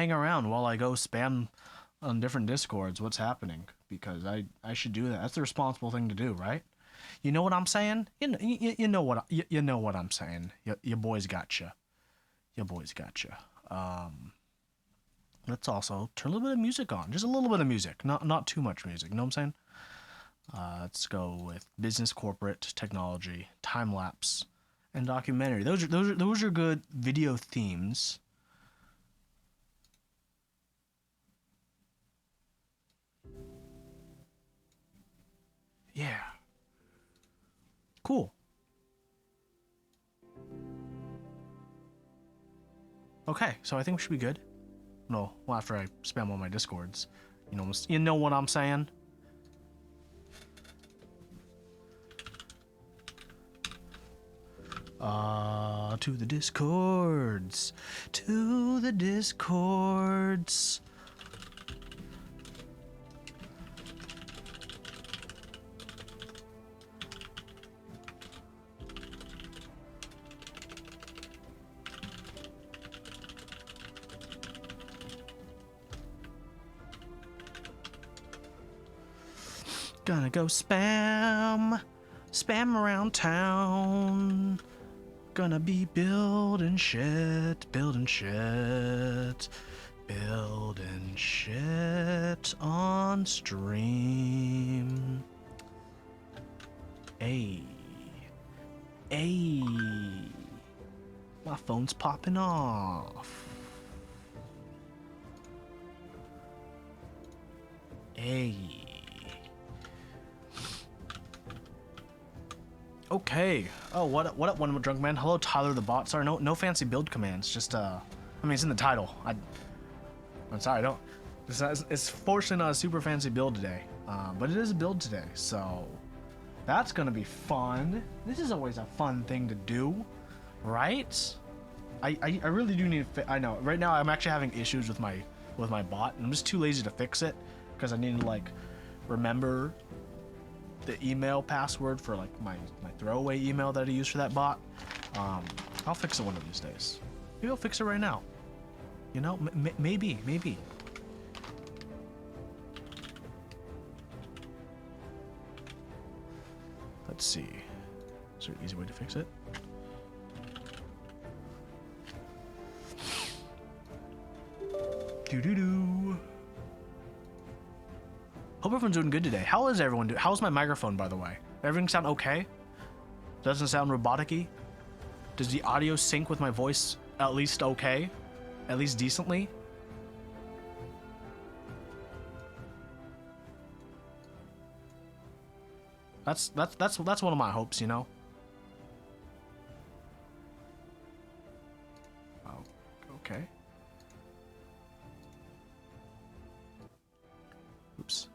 hang around while I go spam on different discords what's happening, because I should do that. That's the responsible thing to do, right? You know what I'm saying? You know what you know what I'm saying. Your boys gotcha. Your boys gotcha. Let's also turn a little bit of music on. Just a little bit of music, not too much music. You know what I'm saying? Let's go with business, corporate, technology, time lapse, and documentary. Those are good video themes. Yeah. Cool. Okay, so I think we should be good. No, well, after I spam all my discords. You know what I'm saying? To the discords. To the discords. Gonna go spam around town. Gonna be building shit on stream. Ay. My phone's popping off. Ay. Okay. Oh, what up, one drunk man? Hello, Tyler the bot. Sorry, no fancy build commands. Just I mean, it's in the title. I'm sorry, don't. It's fortunately not a super fancy build today, but it is a build today, so that's gonna be fun. This is always a fun thing to do, right? I really do need to. I know. Right now, I'm actually having issues with my bot, and I'm just too lazy to fix it because I need to like remember the email password for like my throwaway email that I use for that bot. I'll fix it one of these days. Maybe I'll fix it right now. You know, maybe. Let's see. Is there an easy way to fix it? Doo-doo-doo. Hope everyone's doing good today. How is everyone doing? How's my microphone, by the way? Everything sound okay? Doesn't sound robotic-y? Does the audio sync with my voice at least okay? At least decently? That's one of my hopes, you know? Oh, okay. Oops.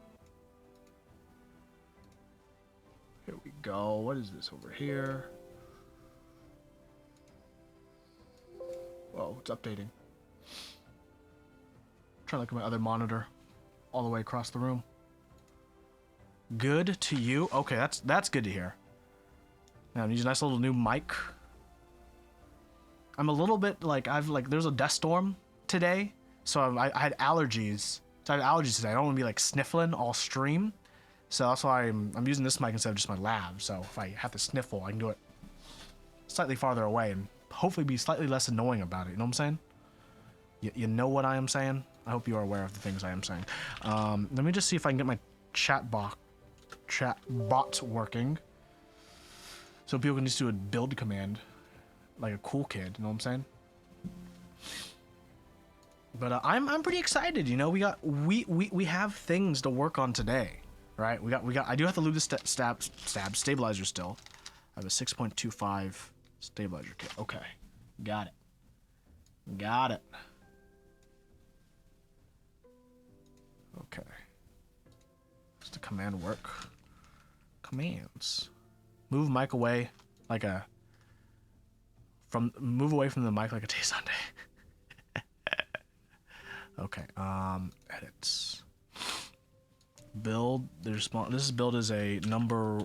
Here we go. What is this over here? Whoa, it's updating. Trying to look at my other monitor all the way across the room. Good to you? Okay, that's good to hear. Now I'm using a nice little new mic. I'm a little bit like there's a dust storm today, so I had allergies. So I have allergies today. I don't want to be like sniffling all stream. So that's why I'm using this mic instead of just my lab. So if I have to sniffle, I can do it slightly farther away and hopefully be slightly less annoying about it. You know what I'm saying? You know what I am saying? I hope you are aware of the things I am saying. Let me just see if I can get my chat bot working. So people can just do a build command like a cool kid. You know what I'm saying? But I'm pretty excited. You know, we have things to work on today. Right, we got. I do have to lose the stab stabilizer still. I have a 6.25 stabilizer kit. Okay, got it. Okay. Does the command work? Commands. Move mic away like a. Move away from the mic like a day Sunday. Okay. Edits. Build. This build is a number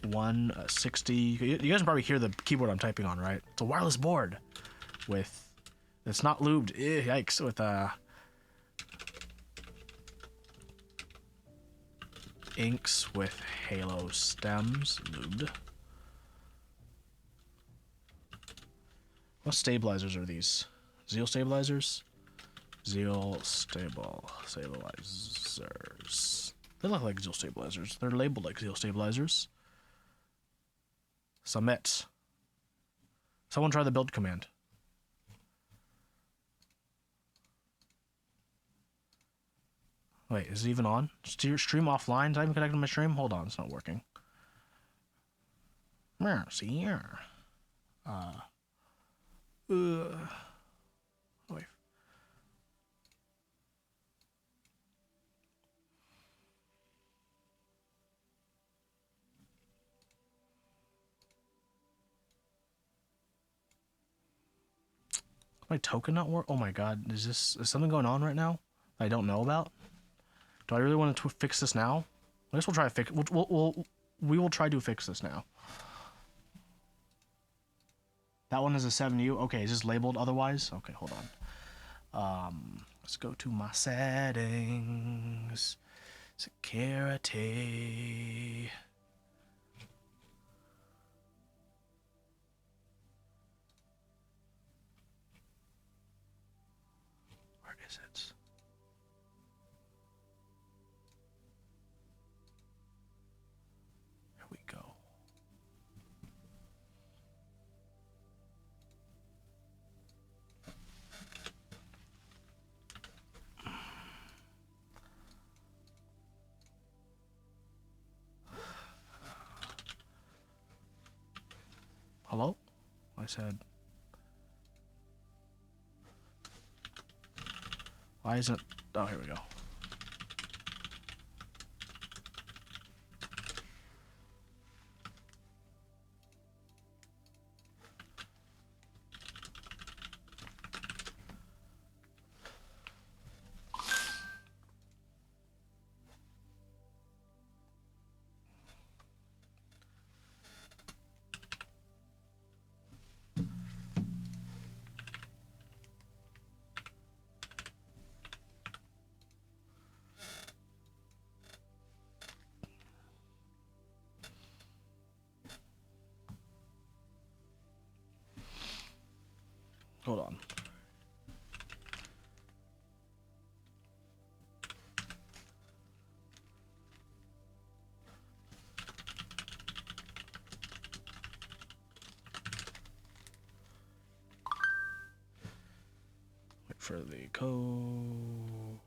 160. You guys can probably hear the keyboard I'm typing on, right? It's a wireless board with It's not lubed. Ew, yikes. With inks with halo stems lubed. What stabilizers are these? Zeal stabilizers? Zeal stabilizers. They look like Zeal stabilizers. They're labeled like Zeal stabilizers. Submit. Someone try the build command. Wait, is it even on? Stream offline? Did I even connect to my stream? Hold on, it's not working. See here. Wait. My token not work? Oh my god, is something going on right now I don't know about? Do I really want to fix this now? I guess we'll try to fix. We will try to fix this now. That one is a 7U. Okay, is this labeled otherwise? Okay, hold on. Let's go to my settings. Security. Where is it? Here we go. Hello? I said... Why isn't... Oh, here we go. Hold on. Wait for the code.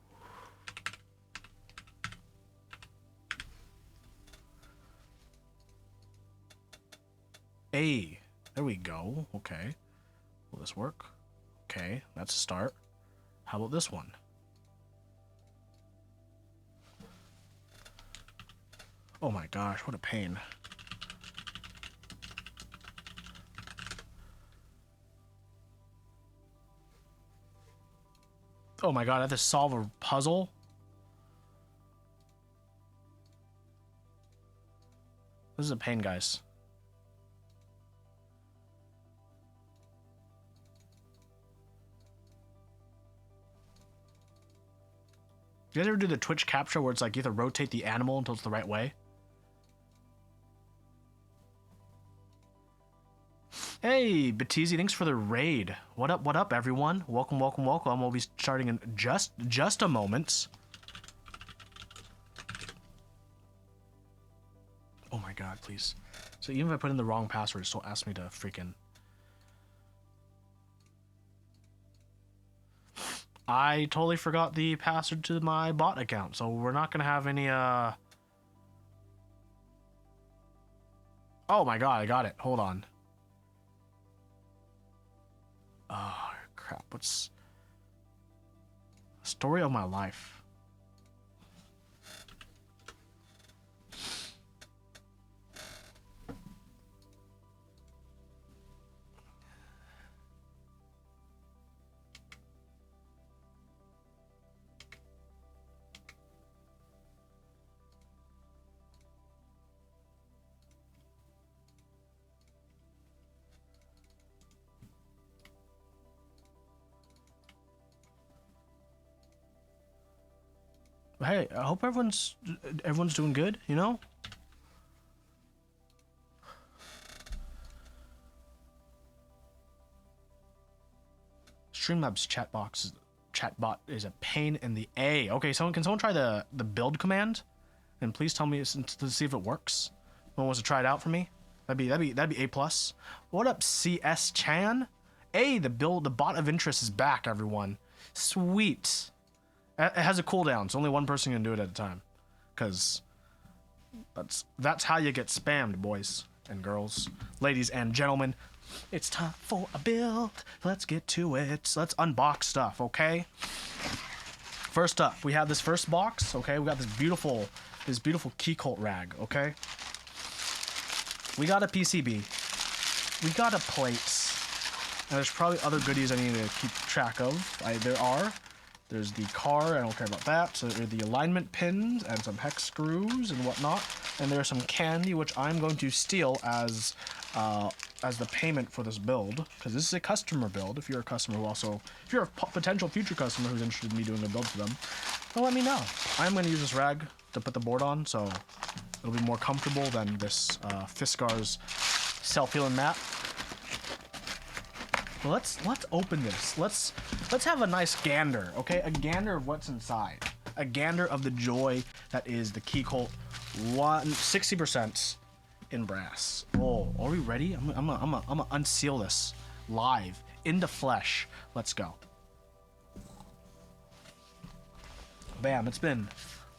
Hey, there we go. Okay. Will this work? Okay, that's a start. How about this one? Oh my gosh, what a pain. Oh my god, I have to solve a puzzle? This is a pain, guys. You guys ever do the Twitch capture where it's like you have to rotate the animal until it's the right way? Hey, Batizi, thanks for the raid. What up, everyone? Welcome, welcome, welcome. We'll be starting in just a moment. Oh my god, please. So even if I put in the wrong password, it still asks me to freaking... I totally forgot the password to my bot account, so we're not gonna have any, Oh my god, I got it. Hold on. Oh, crap. What's... Story of my life. Hey, I hope everyone's doing good, you know? Streamlabs chatbot is a pain in the A. Okay, can someone try the build command? And please tell me to see if it works. Someone wants to try it out for me? That'd be A plus. What up, CS Chan? The bot of interest is back, everyone. Sweet. It has a cooldown, so only one person can do it at a time. Cause that's how you get spammed, boys and girls, ladies and gentlemen. It's time for a build. Let's get to it. Let's unbox stuff, okay? First up, we have this first box, okay? We got this beautiful key cult rag, okay? We got a PCB. We got a plate. And there's probably other goodies I need to keep track of. There's the car, I don't care about that. So there are the alignment pins and some hex screws and whatnot. And there's some candy, which I'm going to steal as the payment for this build, because this is a customer build. If you're a customer if you're a potential future customer who's interested in me doing a build for them, well, let me know. I'm going to use this rag to put the board on, so it'll be more comfortable than this Fiskar's self-healing mat. Well, let's open this. Let's have a nice gander, okay? A gander of what's inside. A gander of the joy that is the key cult 60% in brass. Oh, are we ready? I'm gonna unseal this live in the flesh. Let's go. Bam! It's been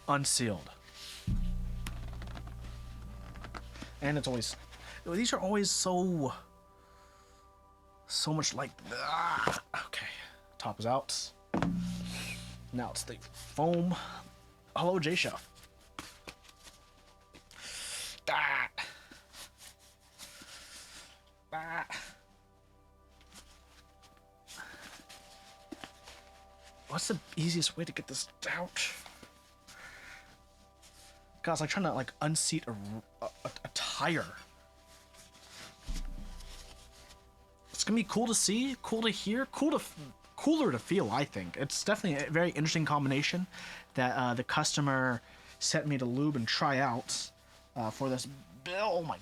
unsealed, and it's always. These are always so much like. Okay, top is out. Now it's the foam. Hello, J Chef. What's the easiest way to get this out? God, it's like trying to unseat a tire. It's gonna be cool to see, cool to hear, cooler to feel. I think it's definitely a very interesting combination that the customer sent me to lube and try out for this bill. Oh my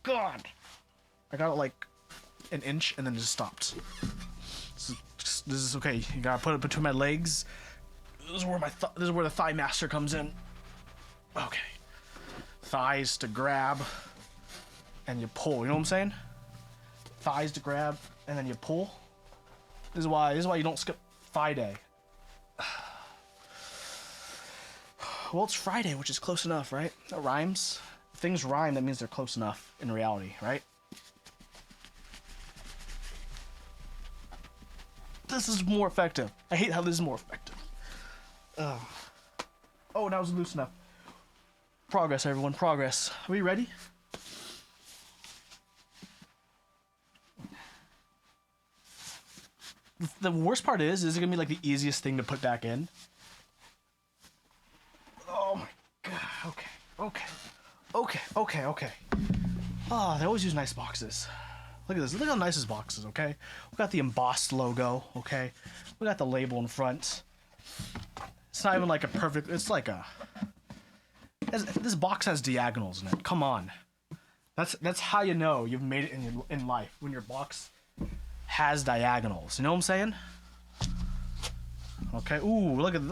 God! I got it like an inch and then just stopped. This is okay. You gotta put it between my legs. This is where the thigh master comes in. Okay, thighs to grab, and you pull. You know what I'm saying? Thighs to grab, and then you pull. This is why you don't skip thigh day. Well, it's Friday, which is close enough, right? That rhymes. If things rhyme, that means they're close enough in reality, right? This is more effective. I hate how this is more effective. Oh, now it's loose enough. Progress, everyone, progress. Are we ready? The worst part is it gonna be like the easiest thing to put back in? Oh my God, okay. Oh, they always use nice boxes. Look at this, look how nice this box is, okay? We got the embossed logo, okay? We got the label in front. It's not even like a perfect, it's like a, this box has diagonals in it, come on. That's how you know you've made it in life, when your box has diagonals, you know what I'm saying? Okay, ooh, look at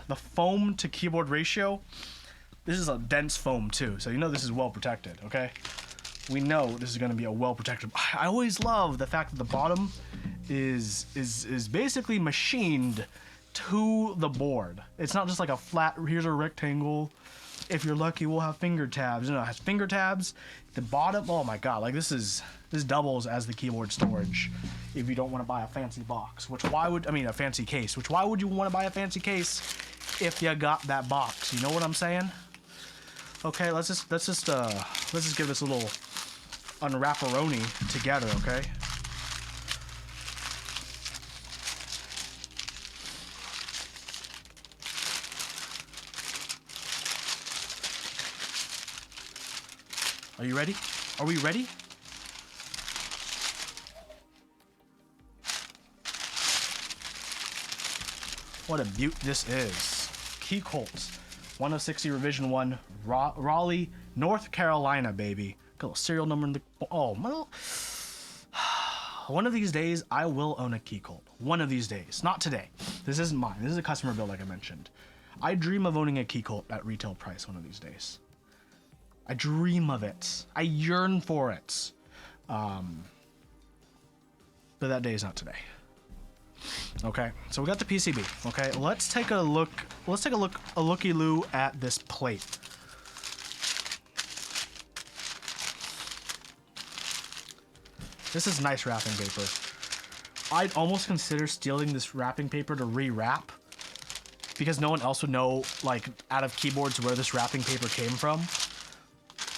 the foam to keyboard ratio. This is a dense foam too, so you know this is well protected, okay? We know this is going to be a well protected. I always love the fact that the bottom is basically machined to the board. It's not just like a flat, here's a rectangle. If you're lucky, we'll have finger tabs. You know, it has finger tabs. The bottom, oh my God, like this doubles as the keyboard storage if you don't want to buy a fancy box, a fancy case, which why would you want to buy a fancy case if you got that box? You know what I'm saying? Okay, let's just give this a little unwrapperoni together, okay? Are you ready? Are we ready? What a beaut this is. Key Colt. 1 of 60 Revision 1, Raleigh, North Carolina, baby. Got a little serial number in the... Oh, my little... One of these days, I will own a Key Colt. One of these days. Not today. This isn't mine. This is a customer build, like I mentioned. I dream of owning a Key Colt at retail price one of these days. I dream of it. I yearn for it. But that day is not today. Okay, so we got the PCB. Okay, let's take a look. Let's take a looky-loo at this plate. This is nice wrapping paper. I'd almost consider stealing this wrapping paper to re-wrap, because no one else would know, like, out of keyboards where this wrapping paper came from.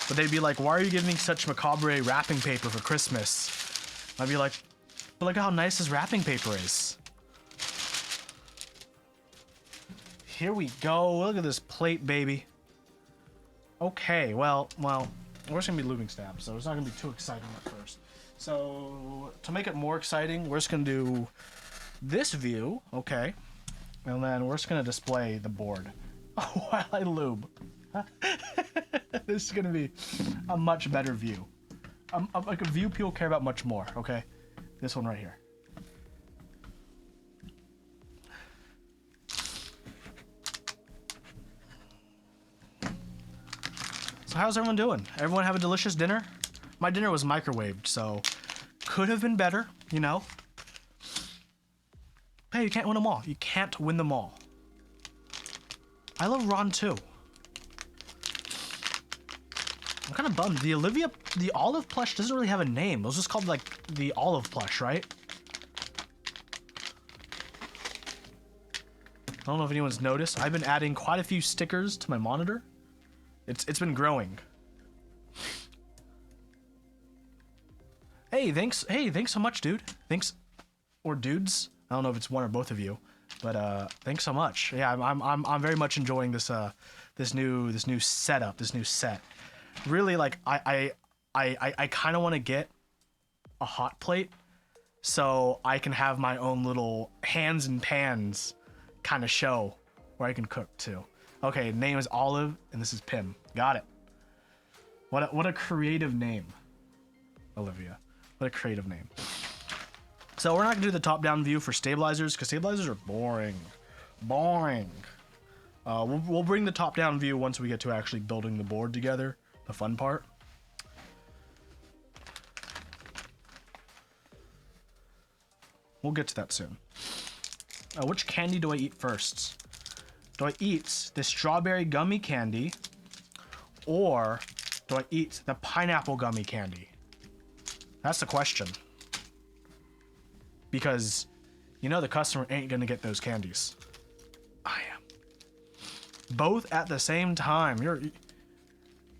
But they'd be like, why are you giving me such macabre wrapping paper for Christmas? I'd be like, but look how nice this wrapping paper is. Here we go. Look at this plate, baby. Okay, well, we're just gonna be Lubing stabs, so it's not gonna be too exciting at first. So to make it more exciting, we're just gonna do this view, okay, and then we're just gonna display the board while I lube. This is gonna be a much better view, like a view people care about much more. Okay, this one right here. So how's everyone doing? Everyone have a delicious dinner? My dinner was microwaved, so could have been better, you know. Hey, you can't win them all. You can't win them all. I love Ron too. I'm kind of bummed. The olive plush doesn't really have a name. It was just called like the olive plush, right? I don't know if anyone's noticed. I've been adding quite a few stickers to my monitor. It's been growing. Hey, thanks so much, dude. Thanks, or dudes. I don't know if it's one or both of you, but thanks so much. Yeah, I'm very much enjoying this this new setup, this new set. Really, like I kind of want to get a hot plate so I can have my own little hands and pans kind of show where I can cook too. Okay, name is Olive and this is Pim. Got it. What a creative name, Olivia. What a creative name. So we're not gonna do the top-down view for stabilizers because stabilizers are boring. Boring. We'll bring the top-down view once we get to actually building the board together. The fun part. We'll get to that soon. Which candy do I eat first? Do I eat the strawberry gummy candy or do I eat the pineapple gummy candy? That's the question. Because you know the customer ain't gonna get those candies. I am. Both at the same time. You're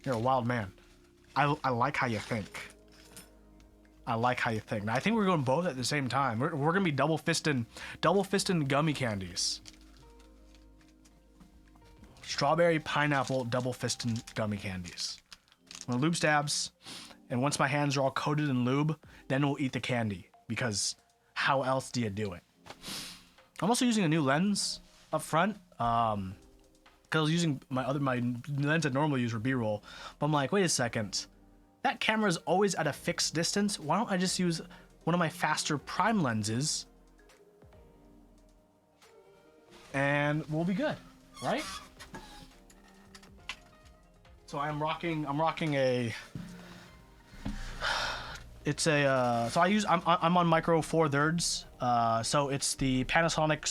a wild man. I like how you think. I like how you think. Now, I think we're going both at the same time. We're gonna be double fisting gummy candies. Strawberry, pineapple, double fisting gummy candies. I'm gonna lube stabs, and once my hands are all coated in lube, then we'll eat the candy. Because how else do you do it? I'm also using a new lens up front. Because I was using my lens I normally use for B-roll. But I'm like, wait a second. That camera is always at a fixed distance. Why don't I just use one of my faster prime lenses? And we'll be good, right? So I'm rocking a... It's a, so I'm on micro 4/3. So it's the Panasonic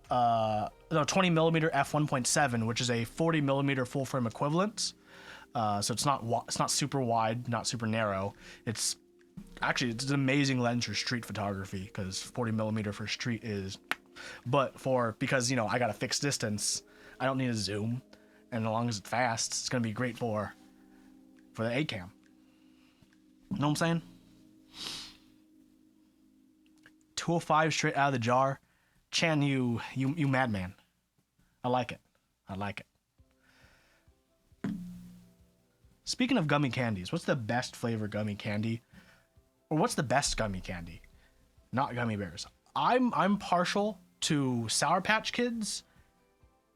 20mm f1.7, which is a 40mm full frame equivalent. So it's not super wide, not super narrow. It's an amazing lens for street photography because 40mm for street is, but because you know I got a fixed distance, I don't need a zoom, and as long as it's fast, it's gonna be great for the A cam. You know what I'm saying? 205 straight out of the jar. Chan, you madman. I like it. I like it. Speaking of gummy candies, what's the best flavor gummy candy? Or what's the best gummy candy? Not gummy bears. I'm partial to Sour Patch Kids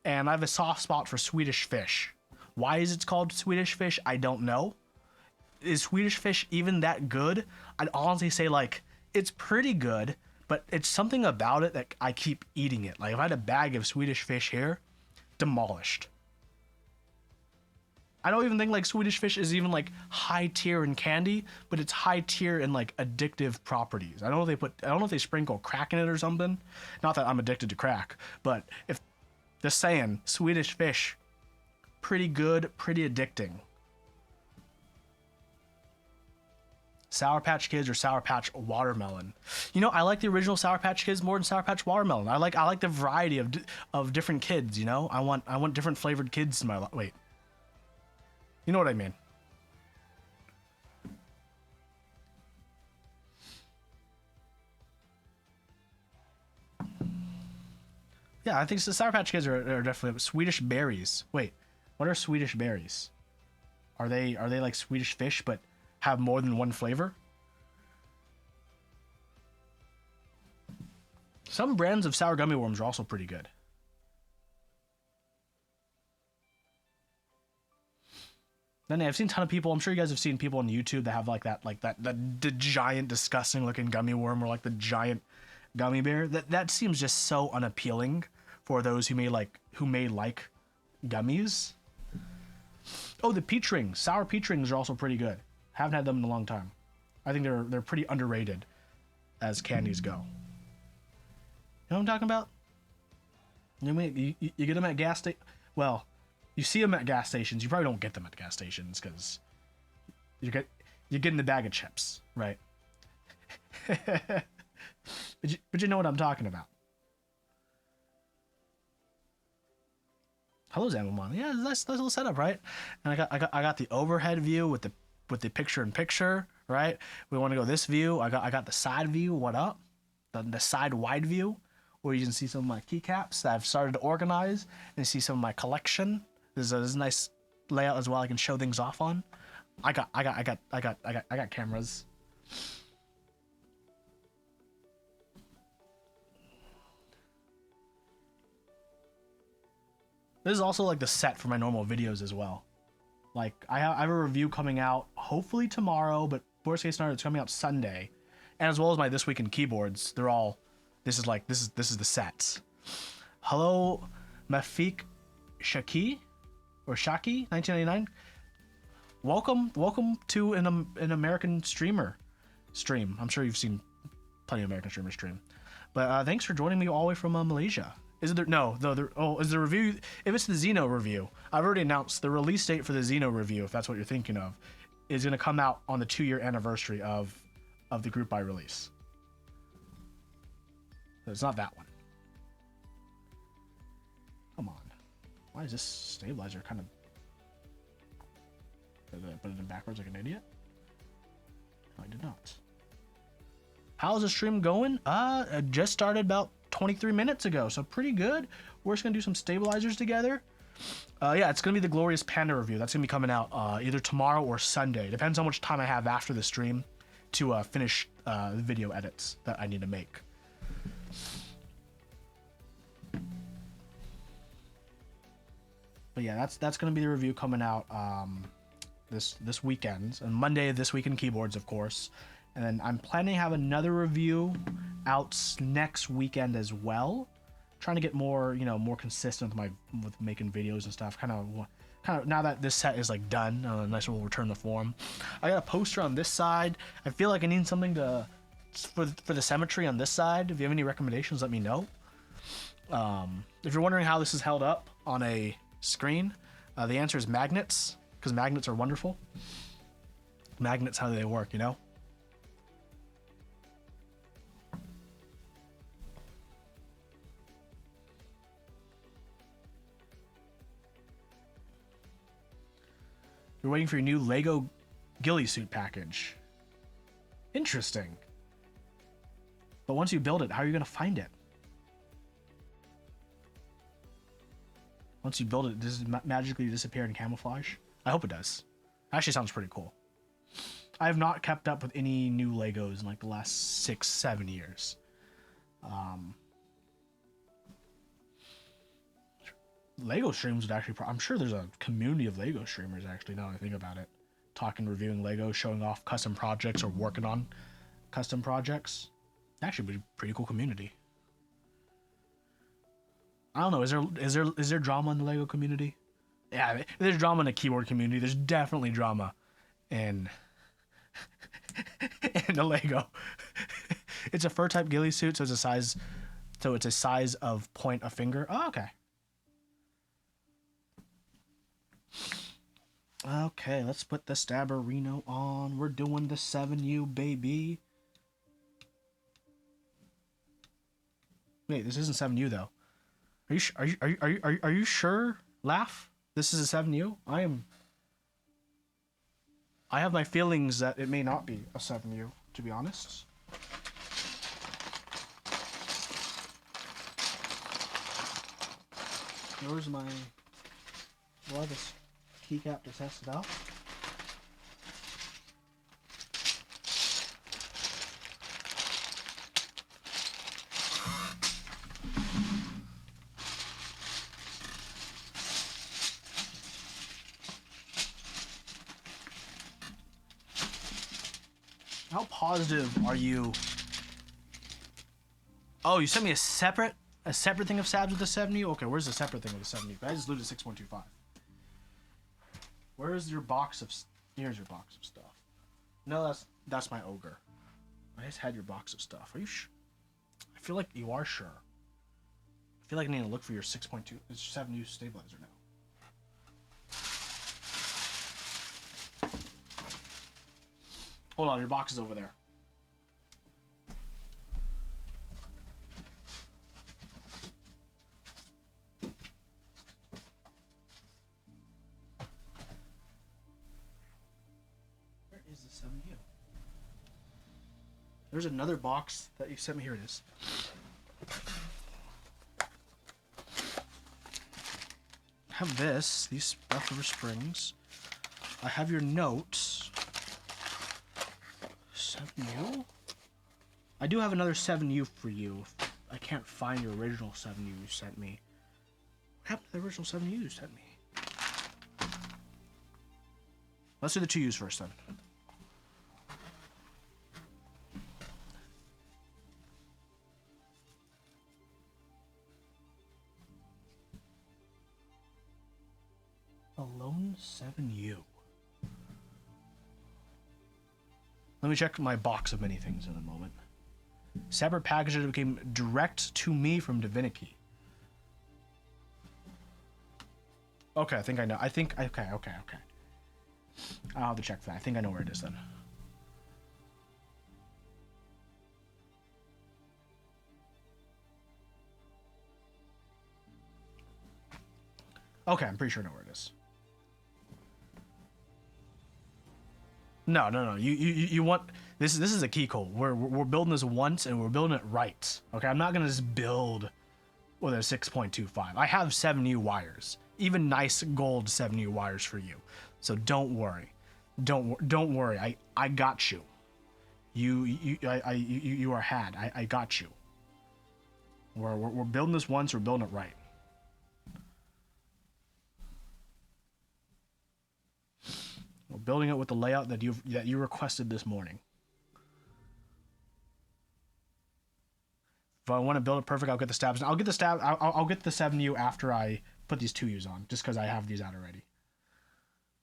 and I have a soft spot for Swedish fish. Why is it called Swedish fish? I don't know. Is Swedish fish even that good? I'd honestly say like it's pretty good, but it's something about it that I keep eating it. Like if I had a bag of Swedish fish here, demolished. I don't even think like Swedish fish is even like high tier in candy, but it's high tier in like addictive properties. I don't know if they sprinkle crack in it or something. Not that I'm addicted to crack, but if just saying, Swedish fish, pretty good, pretty addicting. Sour Patch Kids or Sour Patch Watermelon. You know, I like the original Sour Patch Kids more than Sour Patch Watermelon. I like the variety of different kids. You know, I want different flavored kids in my life. Wait, you know what I mean? Yeah, I think the Sour Patch Kids are definitely Swedish berries. Wait, what are Swedish berries? Are they like Swedish fish but have more than one flavor? Some brands of sour gummy worms are also pretty good. Then I've seen a ton of people. I'm sure you guys have seen people on YouTube that have like the giant, disgusting looking gummy worm or like the giant gummy bear. That seems just so unappealing for those who may like gummies. Oh, the peach rings. Sour peach rings are also pretty good. Haven't had them in a long time. I think they're pretty underrated as candies go. You know what I'm talking about? You get them at gas station. Well, you see them at gas stations. You probably don't get them at gas stations because you're getting the bag of chips, right? but you know what I'm talking about. Hello, Zamamon. Yeah, nice little setup, right? And I got the overhead view with the picture in picture, right? We want to go this view. I got the side view. What up? The side wide view, where you can see some of my keycaps that I've started to organize and see some of my collection. There's a nice layout as well. I can show things off on. I got cameras. This is also like the set for my normal videos as well. Like I have a review coming out hopefully tomorrow, but worst case scenario it's coming out Sunday, and as well as my This Week in Keyboards. They're all this is the sets. Hello, Mafik Shaki or Shaki 1999. Welcome to an American stream. I'm sure you've seen plenty of American streamers stream, but thanks for joining me all the way from Malaysia. Is there is the review? If it's the Xeno review, I've already announced the release date for the Xeno review. If that's what you're thinking of, is going to come out on the 2-year anniversary of the group buy release. So it's not that one. Come on, why is this stabilizer kind of? Did I put it in backwards like an idiot? No, I did not. How's the stream going? It just started about 23 minutes ago, so pretty good. We're just gonna do some stabilizers together. Yeah, it's gonna be the Glorious Panda review. That's gonna be coming out either tomorrow or Sunday. Depends on how much time I have after the stream to finish the video edits that I need to make. But yeah, that's gonna be the review coming out this weekend, and Monday This Week in Keyboards, of course. And then I'm planning to have another review out next weekend as well. Trying to get more, more consistent with making videos and stuff. Kind of now that this set is like done, a nice little return to form. I got a poster on this side. I feel like I need something for the symmetry on this side. If you have any recommendations, let me know. If you're wondering how this is held up on a screen, the answer is magnets, because magnets are wonderful. Magnets, how do they work, You're waiting for your new Lego ghillie suit package. Interesting. But once you build it, how are you going to find it? Once you build it, does it magically disappear in camouflage? I hope it does. Actually sounds pretty cool. I have not kept up with any new Legos in like the last 6-7 years. Lego streams would actually. I'm sure there's a community of Lego streamers actually. Now that I think about it, talking, reviewing Lego, showing off custom projects, or working on custom projects. Actually, be a pretty cool community. I don't know. Is there drama in the Lego community? Yeah, there's drama in the keyboard community. There's definitely drama in in the Lego. It's a fur type ghillie suit, so it's a size of point a finger. Oh, okay. Okay, let's put the Stabberino on. We're doing the 7U, baby. Wait, this isn't 7U though. Are you sure? Laugh. This is a 7U. I have my feelings that it may not be a 7U, to be honest. Where's my... Well, this keycap to test it out. How positive are you? Oh, you sent me a separate thing of stabs with the 70? Okay, where's the separate thing with the 70? I just looted 6.25. Where's your box of... Here's your box of stuff. No, that's my ogre. I just had your box of stuff. Are you sure? I feel like you are sure. I feel like I need to look for your 6.2... It's 7U stabilizer now. Hold on, your box is over there. Where is the 7U? There's another box that you sent me. Here it is. I have these buffer springs. I have your notes. 7U? I do have another 7U for you. I can't find your original 7U you sent me. What happened to the original 7U you sent me? Let's do the 2Us first then. Alone 7U. Let me check my box of many things in a moment. Separate packages that came direct to me from Divinity. Okay, I think I know. Okay. I'll have to check for that. I think I know where it is then. Okay, I'm pretty sure I know where it is. No. You want this? This is a key code. We're building this once and we're building it right. Okay, I'm not gonna just build with a 6.25. I have 7U wires, even nice gold 7U wires for you. So don't worry, don't worry. I got you. You are had. I got you. We're building this once. We're building it right. We're building it with the layout that you requested this morning. If I want to build it perfect, I'll get the stabs. I'll get the stab. I'll get the 7U after I put these 2Us on, just because I have these out already.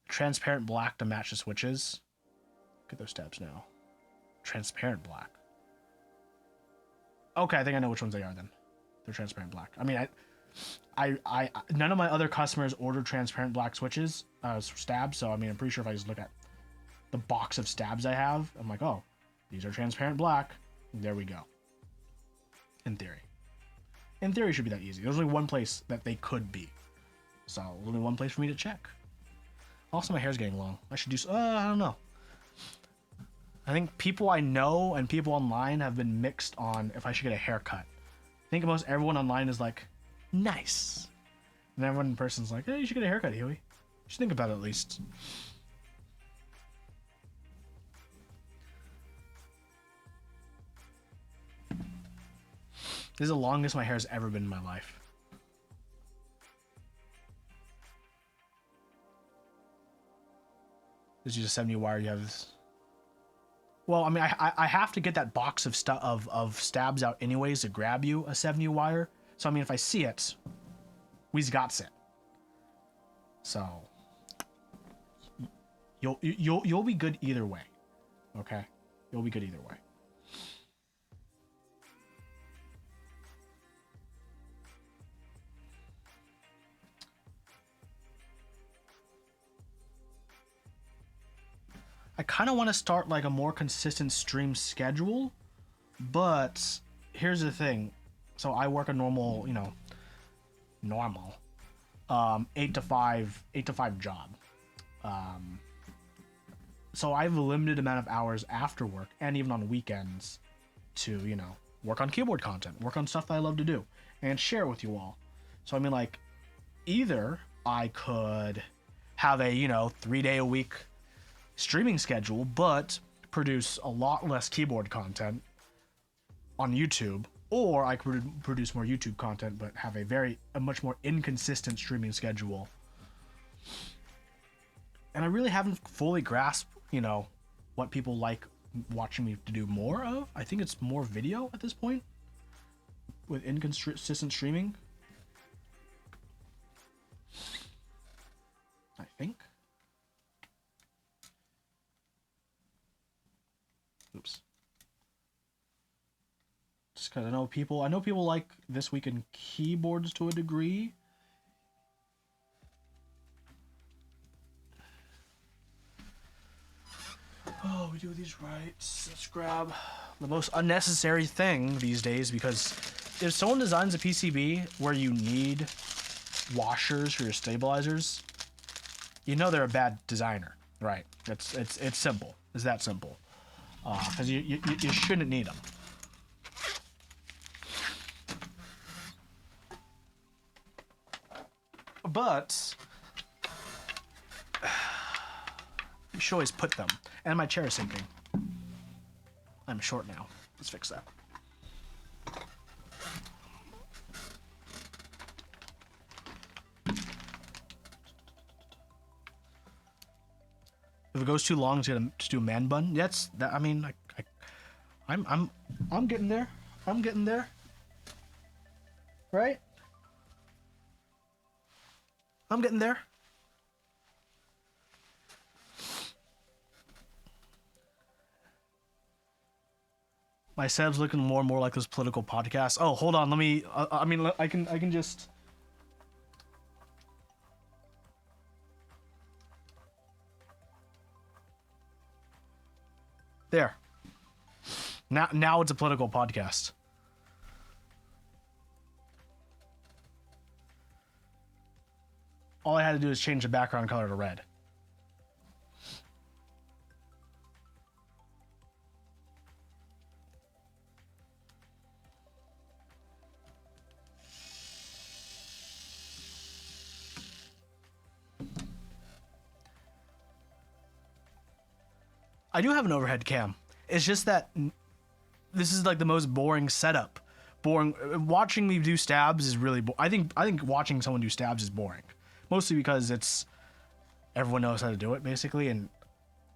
Transparent black to match the switches. Get those stabs now. Transparent black. Okay, I think I know which ones they are then. They're transparent black. I mean, I none of my other customers ordered transparent black switches, stabs, so I mean, I'm pretty sure if I just look at the box of stabs I have, I'm like, oh, these are transparent black. There we go. In theory. In theory, it should be that easy. There's only one place that they could be. So, there's only one place for me to check. Also, my hair's getting long. I should do I don't know. I think people I know and people online have been mixed on if I should get a haircut. I think most everyone online is like, nice. And everyone in person's like, hey, you should get a haircut, Huey. You should think about it at least. This is the longest my hair's ever been in my life. This is a 70 wire. You have this. Well, I mean, I have to get that box of stabs out anyways to grab you a 70 wire. So I mean, if I see it, we've got it. So you'll be good either way. Okay, you'll be good either way. I kind of want to start like a more consistent stream schedule, but here's the thing. So I work a normal, you know, 8 to 5 job. So I have a limited amount of hours after work and even on weekends to, you know, work on keyboard content, work on stuff that I love to do and share it with you all. So I mean, like, either I could have a, you know, 3-day-a-week streaming schedule, but produce a lot less keyboard content on YouTube, or I could produce more YouTube content but have a much more inconsistent streaming schedule. And I really haven't fully grasped, you know, what people like watching me to do more of. I think it's more video at this point with inconsistent streaming. I think. Oops. Just because I know people like This Week in Keyboards to a degree. Oh, we do these right. Let's grab the most unnecessary thing these days, because if someone designs a PCB where you need washers for your stabilizers, you know they're a bad designer, right? It's simple. It's that simple. Because you shouldn't need them. But you should always put them. And my chair is sinking. I'm short now. Let's fix that. If it goes too long, it's gonna do a man bun. That's that. I mean, I'm getting there. I'm getting there. Right? I'm getting there. My Seb's looking more and more like those political podcasts. Oh, hold on. Let me. I mean, I can just. There. Now it's a political podcast. All I had to do is change the background color to red. I do have an overhead cam. It's just that this is like the most boring setup. Boring. Watching me do stabs is really. I think watching someone do stabs is boring, mostly because it's everyone knows how to do it basically, and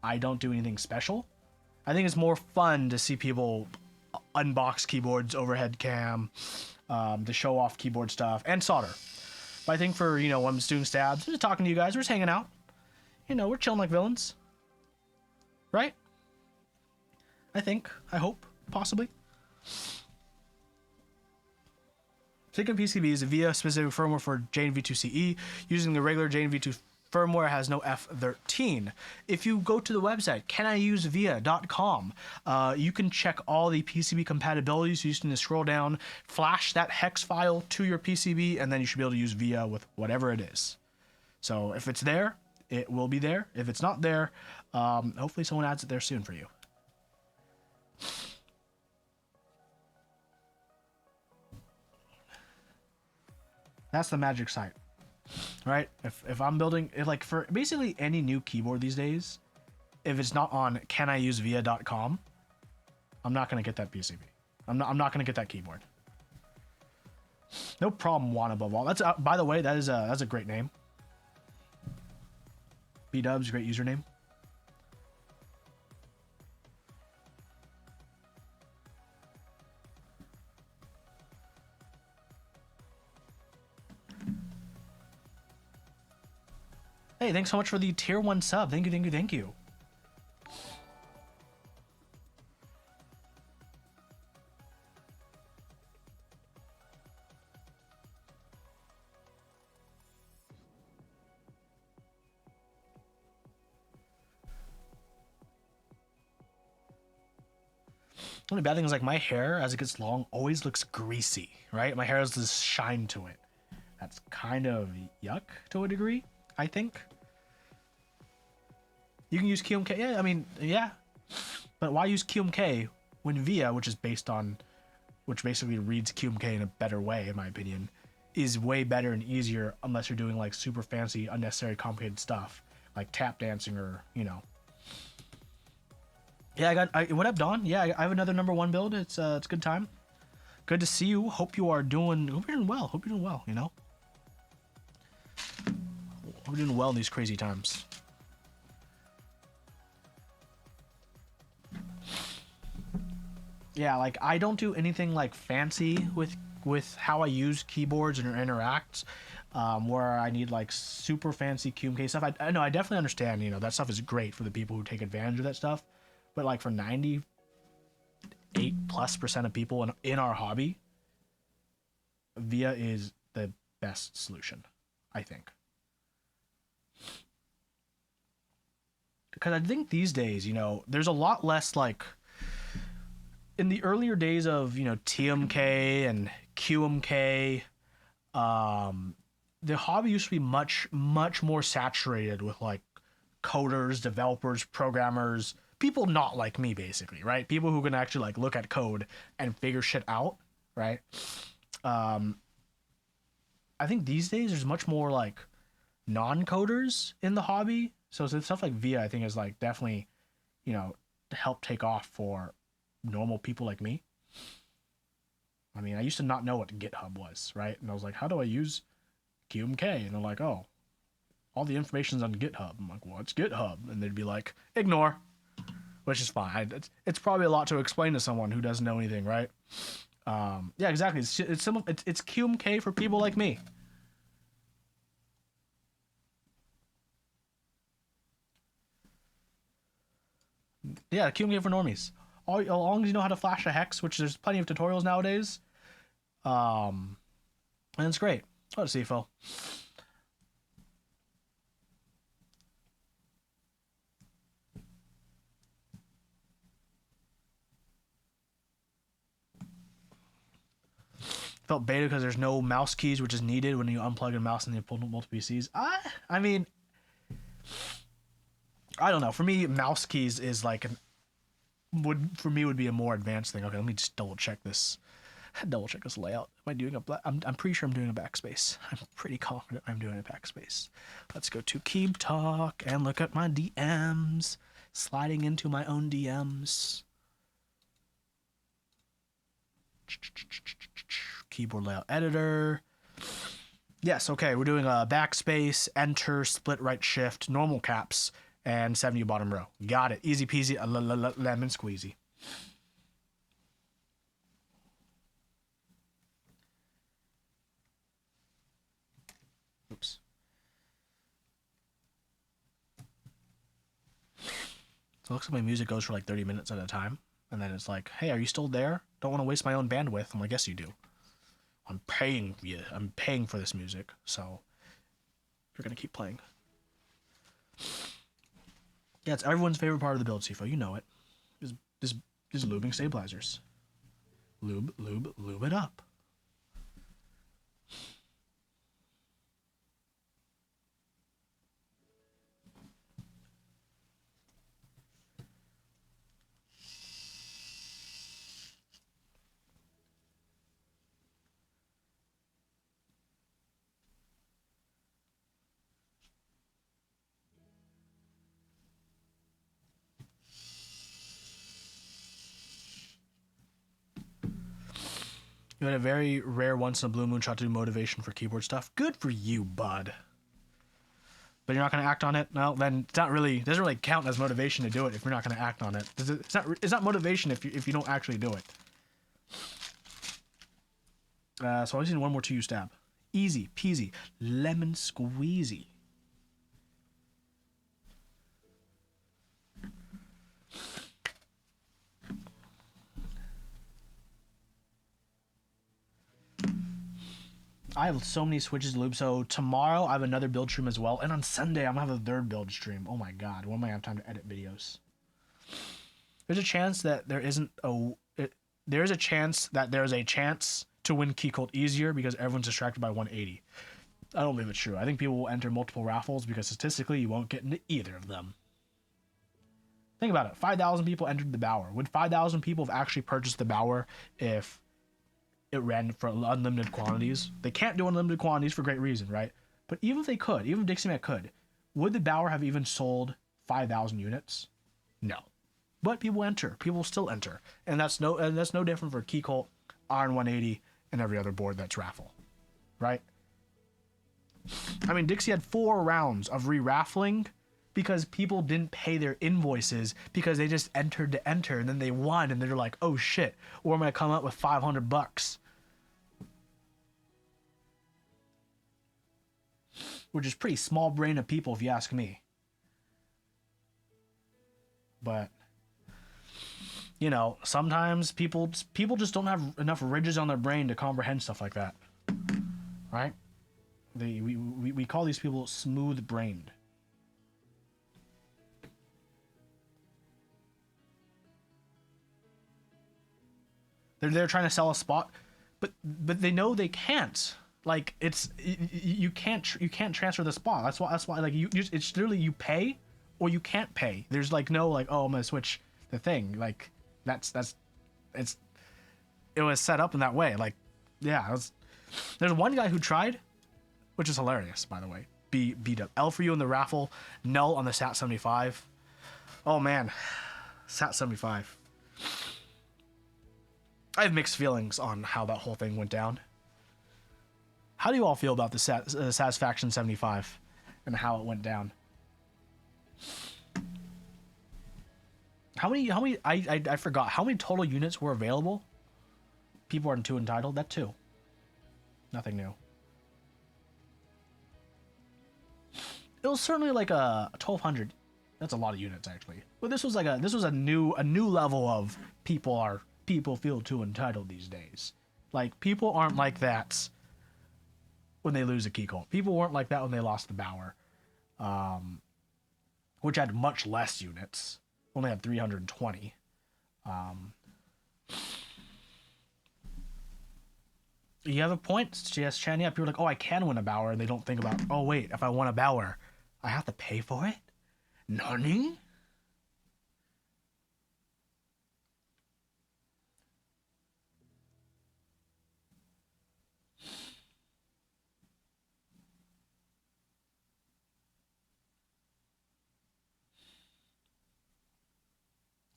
I don't do anything special. I think it's more fun to see people unbox keyboards, overhead cam, to show off keyboard stuff and solder. But I think for, you know, when I'm just doing stabs, I'm just talking to you guys, we're just hanging out. You know, we're chilling like villains. Right? I think. I hope. Possibly. Thinking PCB is a VIA specific firmware for JNV2CE. Using the regular JNV2 firmware has no F13. If you go to the website, caniusevia.com, you can check all the PCB compatibilities. You just need to scroll down, flash that hex file to your PCB, and then you should be able to use VIA with whatever it is. So if it's there, it will be there. If it's not there, hopefully someone adds it there soon for you. That's the magic site, right? If I'm building, like for basically any new keyboard these days, if it's not on caniusevia.com, I'm not gonna get that PCB. I'm not gonna get that keyboard. No problem, Juan above all. That's by the way, that's a great name. B-Dubs, great username. Hey, thanks so much for the tier 1 sub. Thank you, thank you, thank you. The only bad thing is like my hair as it gets long always looks greasy, right? My hair has this shine to it. That's kind of yuck to a degree, I think. You can use QMK, yeah, I mean, yeah. But why use QMK when VIA, which is based on, which basically reads QMK in a better way, in my opinion, is way better and easier unless you're doing like super fancy, unnecessary, complicated stuff like tap dancing or, you know. Yeah, what up, Dawn? Yeah, I have another #1 build. It's a good time. Good to see you. Hope you're doing well. Hope you're doing well, you know. Hope you're doing well in these crazy times. Yeah, like I don't do anything like fancy with how I use keyboards and interact, where I need like super fancy QMK stuff. I know I definitely understand. You know that stuff is great for the people who take advantage of that stuff, but like for 98+% of people in our hobby, VIA is the best solution, I think. Because I think these days, you know, there's a lot less like in the earlier days of, you know, TMK and QMK, the hobby used to be much more saturated with like coders, developers, programmers, people not like me basically, right? People who can actually like look at code and figure shit out, right? I think these days there's much more like non-coders in the hobby. So stuff like VIA I think is like definitely, you know, to help take off for normal people like me. I mean, I used to not know what GitHub was, right? And I was like, how do I use QMK? And they're like, oh, all the information's on GitHub. I'm like, what's GitHub? And they'd be like, ignore, which is fine. It's probably a lot to explain to someone who doesn't know anything, right? Yeah, exactly. It's simple. It's QMK for people like me. Yeah, QMK for normies. As long as you know how to flash a hex, which there's plenty of tutorials nowadays. And it's great. Oh, CFO. Felt beta because there's no mouse keys, which is needed when you unplug a mouse and you pull multiple PCs. I mean, I don't know. For me, mouse keys is like would be a more advanced thing. Okay, let me just double check this layout. Am I doing I'm pretty sure I'm doing a backspace. I'm pretty confident I'm doing a backspace. Let's go to Keep Talk and look at my DMs. Sliding into my own DMs. Keyboard layout editor. Yes, okay, we're doing a backspace, enter, split right shift, normal caps, and 70 bottom row. Got it. Easy peasy, lemon squeezy. Oops. So it looks like my music goes for like 30 minutes at a time. And then it's like, hey, are you still there? Don't want to waste my own bandwidth. I'm like, yes, you do. I'm paying you. I'm paying for this music. So you're going to keep playing. Yeah, it's everyone's favorite part of the build, CFO. You know it. Is lubing stabilizers. Lube it up. You had a very rare once in a blue moon shot to do motivation for keyboard stuff. Good for you, bud. But you're not going to act on it? No, then it's not really, it doesn't really count as motivation to do it if you're not going to act on it. It's not motivation if you don't actually do it. So I just need one more 2U stab. Easy peasy, lemon squeezy. I have so many switches to loop. So tomorrow I have another build stream as well, and on Sunday I'm gonna have a third build stream. Oh my god, when am I gonna have time to edit videos? There's a chance that there isn't a. There's a chance that there's a chance to win Key Cult easier because everyone's distracted by 180. I don't believe it's true. I think people will enter multiple raffles because statistically you won't get into either of them. Think about it. 5,000 people entered the Bower. Would 5,000 people have actually purchased the Bower if it ran for unlimited quantities? They can't do unlimited quantities for great reason, right? But even if they could, even if Dixiemat could, would the Bower have even sold 5,000 units? No. But people enter. People still enter. And that's no different for Key Cult, Iron 180, and every other board that's raffle. Right? I mean, Dixie had 4 rounds of re-raffling because people didn't pay their invoices because they just entered to enter and then they won and they're like, oh shit, or I'm gonna come up with $500. Which is pretty small brain of people if you ask me. But you know, sometimes people just don't have enough ridges on their brain to comprehend stuff like that. Right? We call these people smooth brained. They're trying to sell a spot, but they know they can't. Like you can't transfer the spot. That's why like it's literally you pay or you can't pay. There's like no like, oh, I'm gonna switch the thing. Like it was set up in that way. Like yeah, there's one guy who tried, which is hilarious, by the way. Beat up L for you in the raffle, null on the SAT 75. Oh man, SAT 75. I have mixed feelings on how that whole thing went down. How do you all feel about the Satisfaction 75 and how it went down? How many I forgot how many total units were available? People aren't too entitled. That too. Nothing new. It was certainly like a 1,200. That's a lot of units actually. But this was a new level of people feel too entitled these days. Like people aren't like that when they lose a Key Cult. People weren't like that when they lost the Bower, which had much less units. Only had 320. You have a point, yes, Chan. Yeah, people are like, oh, I can win a Bower, and they don't think about, oh wait, if I won a Bower, I have to pay for it? Nani?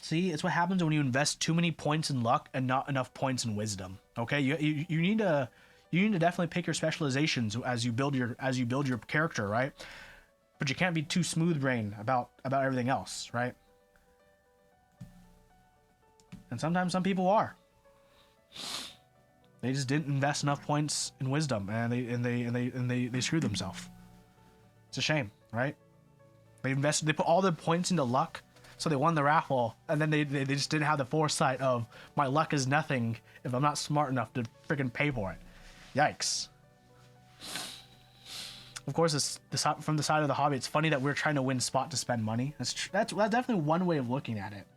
See, it's what happens when you invest too many points in luck and not enough points in wisdom. Okay, you need to definitely pick your specializations as you build your character, right? But you can't be too smooth brain about everything else, right? And sometimes some people are. They just didn't invest enough points in wisdom, and they screwed themselves. It's a shame, right? They put all their points into luck. So they won the raffle, and then they just didn't have the foresight of my luck is nothing if I'm not smart enough to freaking pay for it. Yikes. Of course, from the side of the hobby, it's funny that we're trying to win spot to spend money. That's definitely one way of looking at it.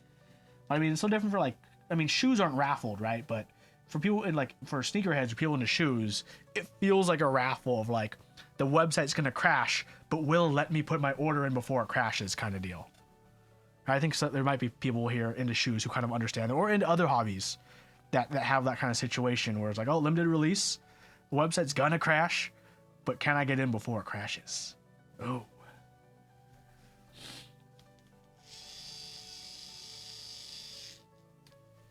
I mean, it's so different for like, I mean, shoes aren't raffled, right? But for people in like, for sneakerheads or people into shoes, it feels like a raffle of like, the website's gonna crash, but will let me put my order in before it crashes kind of deal. I think there might be people here into shoes who kind of understand it, or into other hobbies that have that kind of situation where it's like, oh, limited release, the website's gonna crash, but can I get in before it crashes? Oh.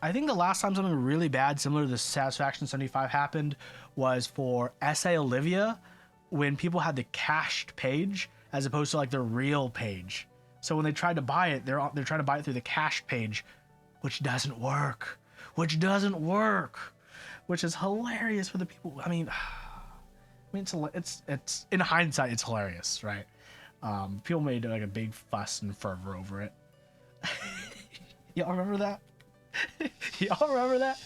I think the last time something really bad, similar to the Satisfaction 75 happened, was for SA Olivia, when people had the cached page as opposed to like the real page. So when they tried to buy it, they're trying to buy it through the cache page, which doesn't work. Which is hilarious for the people. I mean, it's in hindsight, it's hilarious, right? People made like a big fuss and fervor over it. Y'all remember that? Y'all remember that?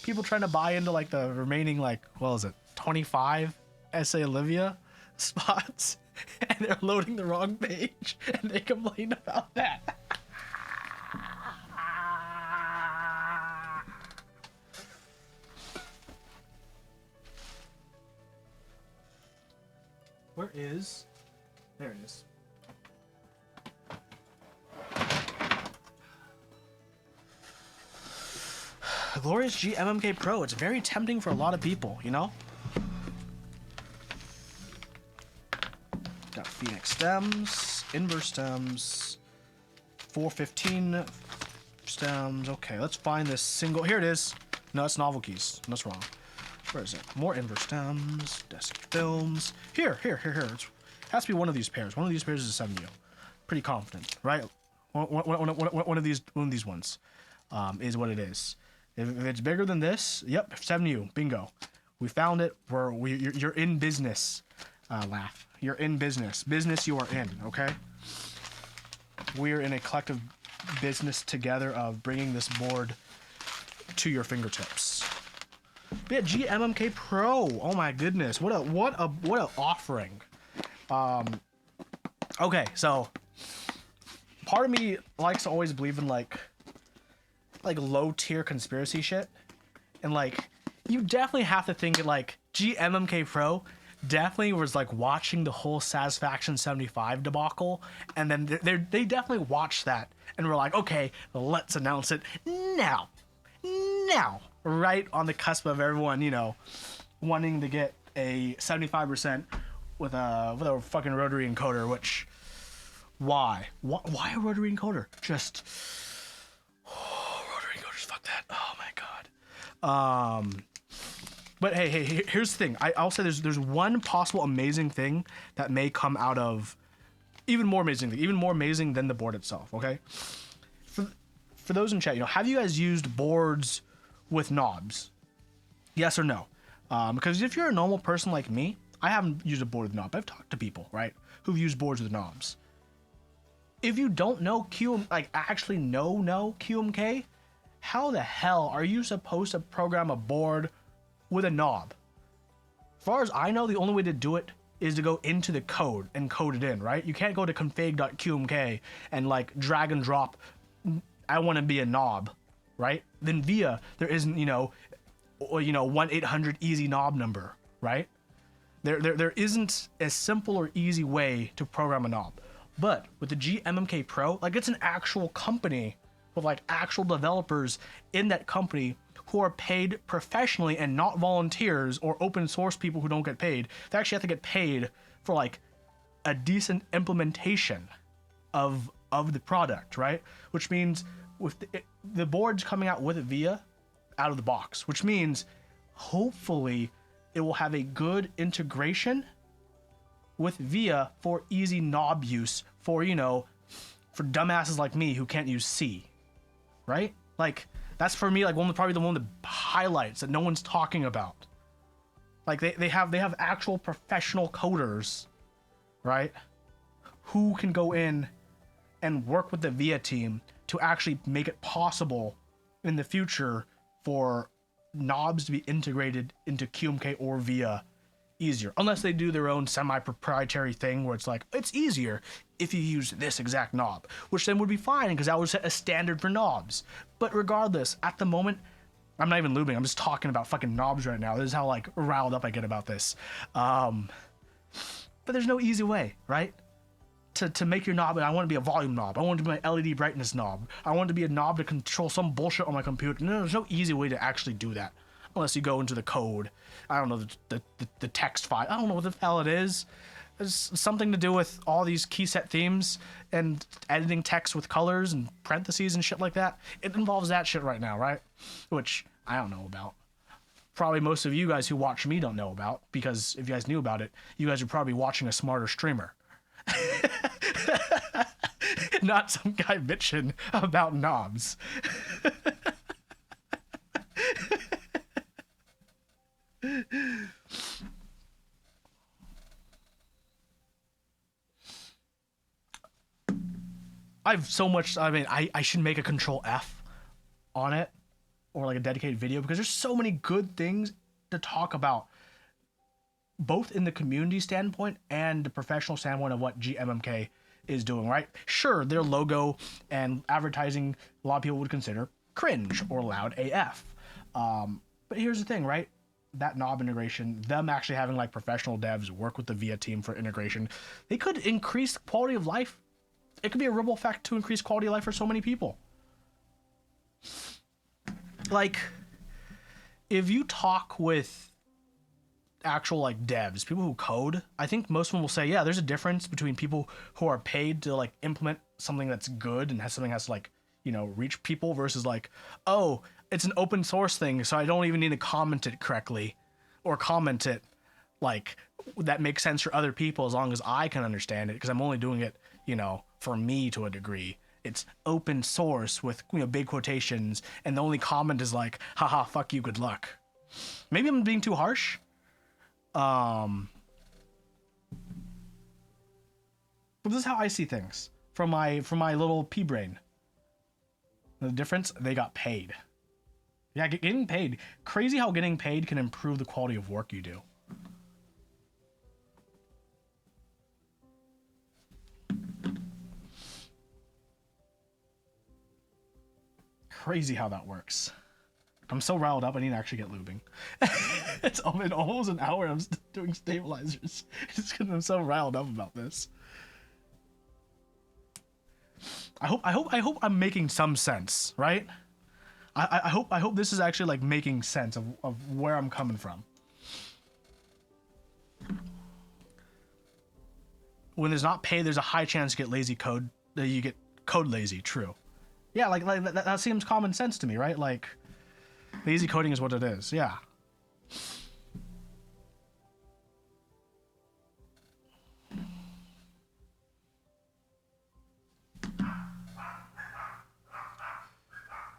People trying to buy into like the remaining like, what was it, 25 SA Olivia spots, and they're loading the wrong page, and they complain about that. Where is? There it is. Glorious G MMK Pro. It's very tempting for a lot of people, you know? Got Phoenix stems, inverse stems, 415 stems. Okay, let's find this single. Here it is. No, it's novel keys. That's wrong. Where is it? More inverse stems, desk films. Here. It has to be one of these pairs. One of these pairs is a 7U. Pretty confident, right? One of these ones is what it is. If it's bigger than this, yep, 7U, bingo. We found it. You're in business. Laugh. You're in business. Business you are in, okay? We're in a collective business together of bringing this board to your fingertips. Yeah, GMMK Pro. Oh my goodness. What a offering. Okay, so part of me likes to always believe in like low tier conspiracy shit. And like you definitely have to think like GMMK Pro definitely was like watching the whole Satisfaction 75 debacle, and then they definitely watched that and were like, okay, let's announce it now, right on the cusp of everyone, you know, wanting to get a 75% with a fucking rotary encoder. Which why a rotary encoder? Just rotary encoders, fuck that. Oh my god. But hey, here's the thing. I'll say there's one possible amazing thing that may come out of even more amazing than the board itself. Okay, for those in chat, you know, have you guys used boards with knobs? Yes or no? Because if you're a normal person like me, I haven't used a board with knobs. I've talked to people, right, who've used boards with knobs. If you don't know actually know QMK, how the hell are you supposed to program a board with a knob? As far as I know, the only way to do it is to go into the code and code it in, right? You can't go to config.qmk and like drag and drop, I want to be a knob, right? Then via, there isn't, 1-800 easy knob number, right? There isn't a simple or easy way to program a knob. But with the GMMK Pro, like it's an actual company with like actual developers in that company who are paid professionally and not volunteers or open source people who don't get paid. They actually have to get paid for like a decent implementation of the product, right? Which means with the board's coming out with it via out of the box, which means hopefully it will have a good integration with VIA for easy knob use for, for dumbasses like me who can't use C, right? Like that's for me like probably one of the highlights that no one's talking about. Like they have actual professional coders, right? Who can go in and work with the VIA team to actually make it possible in the future for knobs to be integrated into QMK or VIA easier, unless they do their own semi-proprietary thing where it's like it's easier if you use this exact knob, which then would be fine because that would set a standard for knobs. But regardless, at the moment, I'm not even lubing, I'm just talking about fucking knobs right now. This is how like riled up I get about this. But there's no easy way, right, to make your knob. I want to be a volume knob, I want it to be my LED brightness knob, I want it to be a knob to control some bullshit on my computer. No, there's no easy way to actually do that unless you go into the code. I don't know, the text file. I don't know what the hell it is. It's something to do with all these key set themes and editing text with colors and parentheses and shit like that. It involves that shit right now, right? Which I don't know about. Probably most of you guys who watch me don't know about, because if you guys knew about it, you guys are probably watching a smarter streamer. Not some guy bitching about knobs. I've so much, I should make a control F on it or like a dedicated video because there's so many good things to talk about both in the community standpoint and the professional standpoint of what GMMK is doing, right? Sure, their logo and advertising, a lot of people would consider cringe or loud AF. But here's the thing, right? That knob integration, them actually having like professional devs work with the VIA team for integration, they could increase quality of life. It could be a ripple effect to increase quality of life for so many people. Like, if you talk with actual like devs, people who code, I think most of them will say, yeah, there's a difference between people who are paid to like implement something that's good and has something that's like, you know, reach people versus like, oh, it's an open source thing, so I don't even need to comment it correctly or comment it like that makes sense for other people as long as I can understand it, because I'm only doing it, you know, for me to a degree. It's open source with, you know, big quotations, and the only comment is like, haha, fuck you, good luck. Maybe I'm being too harsh. But this is how I see things from my little pea brain. The difference, they got paid. Yeah, getting paid. Crazy how getting paid can improve the quality of work you do. Crazy how that works. I'm so riled up, I need to actually get lubing. It's been almost an hour I'm doing stabilizers. Just because I'm so riled up about this. I hope I'm making some sense, right? I hope this is actually like making sense of where I'm coming from. When there's not pay, there's a high chance you get lazy code. You get code lazy. True. Yeah, like that seems common sense to me, right? Like, lazy coding is what it is. Yeah.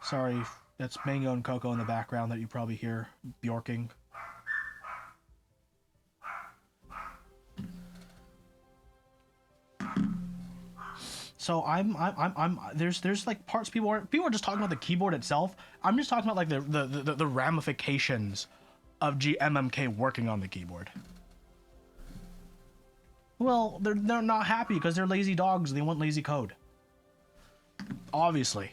Sorry, that's Mango and Coco in the background that you probably hear bjorking. So there's like parts people are just talking about the keyboard itself. I'm just talking about like the ramifications of GMMK working on the keyboard. Well, they're not happy because they're lazy dogs. They want lazy code. Obviously.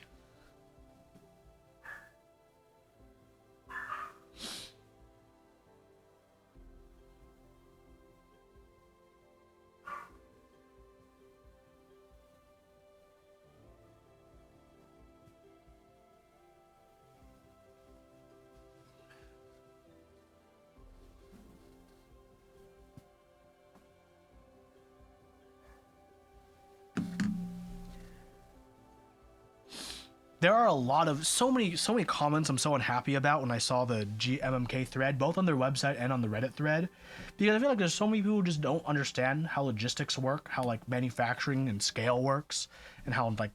There are a lot of so many comments I'm so unhappy about when I saw the GMMK thread, both on their website and on the Reddit thread, because I feel like there's so many people who just don't understand how logistics work, how like manufacturing and scale works, and how like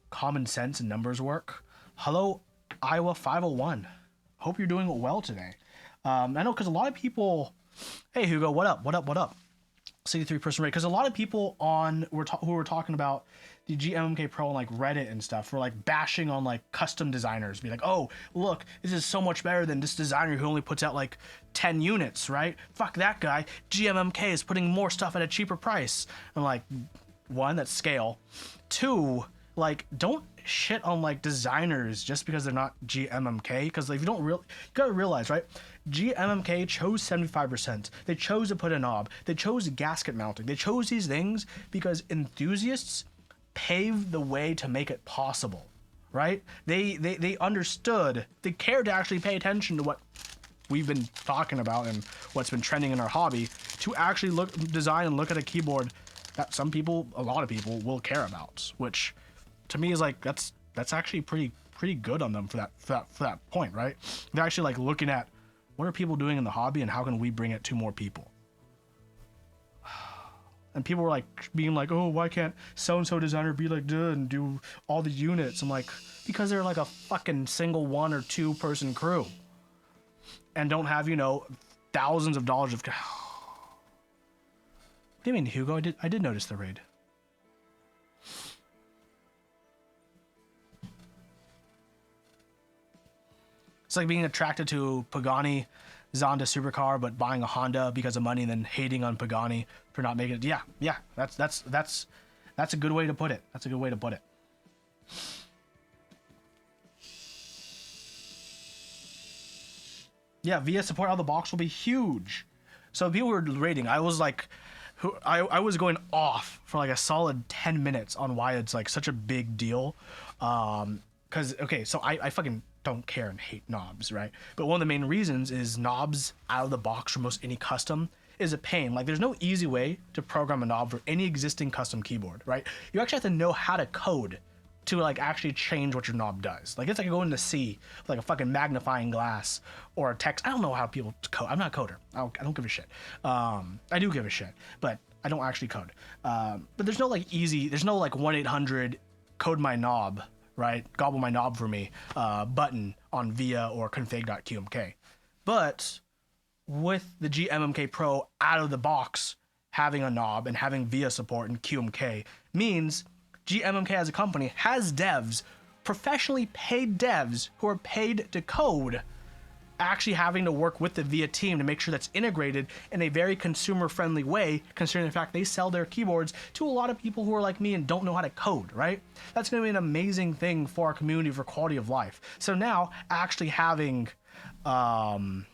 common sense and numbers work. Hello, Iowa 501. Hope you're doing well today. I know because a lot of people, hey Hugo, what up? 63 person rate, because a lot of people who were talking about the GMMK Pro on like Reddit and stuff were like bashing on like custom designers, be like, oh look, this is so much better than this designer who only puts out like 10 units, right? Fuck that guy. GMMK is putting more stuff at a cheaper price. And like, one, that's scale. Two, like, don't shit on like designers just because they're not GMMK, because like, you gotta realize, right? GMMK chose 75%. They chose to put a knob. They chose gasket mounting. They chose these things because enthusiasts paved the way to make it possible, right? They understood. They cared to actually pay attention to what we've been talking about and what's been trending in our hobby, to actually design and look at a keyboard that some people, a lot of people, will care about, which to me is like that's actually pretty good on them for that point, right? They're actually like looking at what are people doing in the hobby and how can we bring it to more people. And people were like being like, oh, why can't so-and-so designer be like duh and do all the units? I'm like, because they're like a fucking single 1 or 2 person crew and don't have, you know, thousands of dollars of. What do you mean, Hugo? I did notice the raid. It's like being attracted to Pagani Zonda supercar, but buying a Honda because of money and then hating on Pagani for not making it. Yeah, that's a good way to put it. That's a good way to put it. Yeah, VIA support out of the box will be huge. So people were rating. I was like, I was going off for like a solid 10 minutes on why it's like such a big deal. Cause okay, so I fucking don't care and hate knobs, right? But one of the main reasons is knobs out of the box for most any custom is a pain. Like there's no easy way to program a knob for any existing custom keyboard, right? You actually have to know how to code to like actually change what your knob does. Like it's like going to C with like a fucking magnifying glass or a text. I don't know how people code. I'm not a coder. I don't give a shit. I do give a shit, but I don't actually code. But there's no like easy, there's no like 1-800 code my knob, right? Gobble my knob for me button on VIA or config.qmk. But with the GMMK Pro out of the box, having a knob and having VIA support and QMK means GMMK as a company has devs, professionally paid devs who are paid to code, actually having to work with the VIA team to make sure that's integrated in a very consumer-friendly way, considering the fact they sell their keyboards to a lot of people who are like me and don't know how to code, right? That's going to be an amazing thing for our community for quality of life. So now actually having like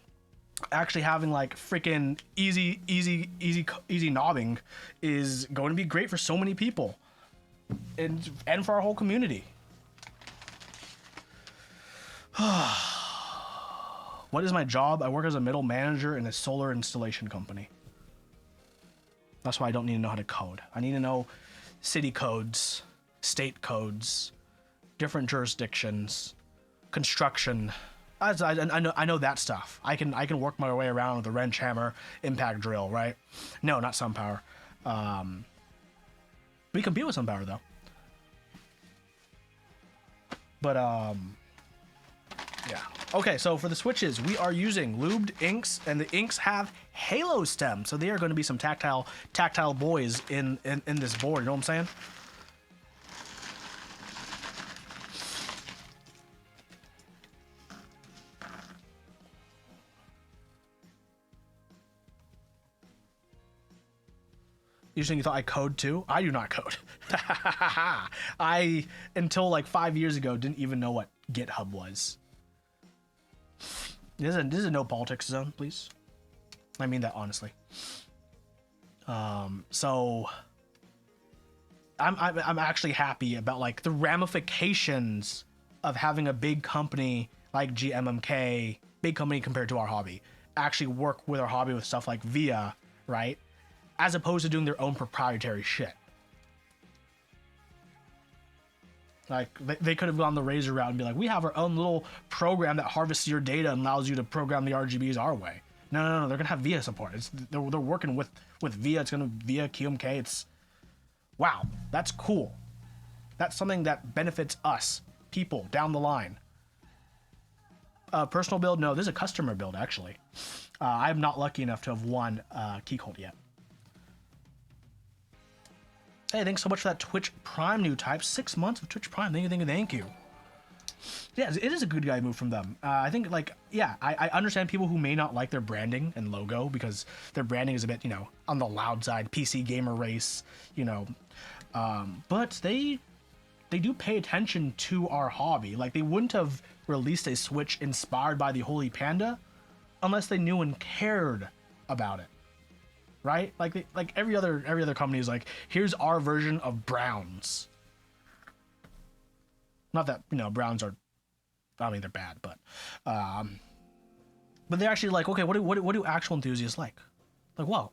freaking easy knobbing is going to be great for so many people. And for our whole community. What is my job? I work as a middle manager in a solar installation company. That's why I don't need to know how to code. I need to know city codes, state codes, different jurisdictions, construction. I know that stuff. I can work my way around with a wrench hammer, impact drill, right? No, not SunPower. We compete with SunPower though. But yeah. Okay, so for the switches, we are using lubed inks, and the inks have halo stem, so they are going to be some tactile boys in this board. You know what I'm saying? You saying you thought I code too? I do not code. I, until like 5 years ago, didn't even know what GitHub was. This is a no politics zone, please. I mean that honestly. So I'm actually happy about like the ramifications of having a big company like GMMK, big company compared to our hobby, actually work with our hobby with stuff like VIA, right? As opposed to doing their own proprietary shit. Like, they could have gone the Razer route and be like, we have our own little program that harvests your data and allows you to program the RGBs our way. No, they're going to have VIA support. They're working with VIA. It's going to VIA, QMK. It's, wow, that's cool. That's something that benefits us, people, down the line. Personal build? No, this is a customer build, actually. I'm not lucky enough to have won Keycult yet. Hey, thanks so much for that Twitch Prime new type. 6 months of Twitch Prime. Thank you. Yeah, it is a good guy move from them. I think, like, yeah, I understand people who may not like their branding and logo because their branding is a bit, on the loud side, PC gamer race, but they do pay attention to our hobby. Like, they wouldn't have released a Switch inspired by the Holy Panda unless they knew and cared about it. Right? Like every other company is like, here's our version of Browns. Not that, Browns are, I mean, they're bad, but they're actually like, okay, what do actual enthusiasts like? Like, whoa.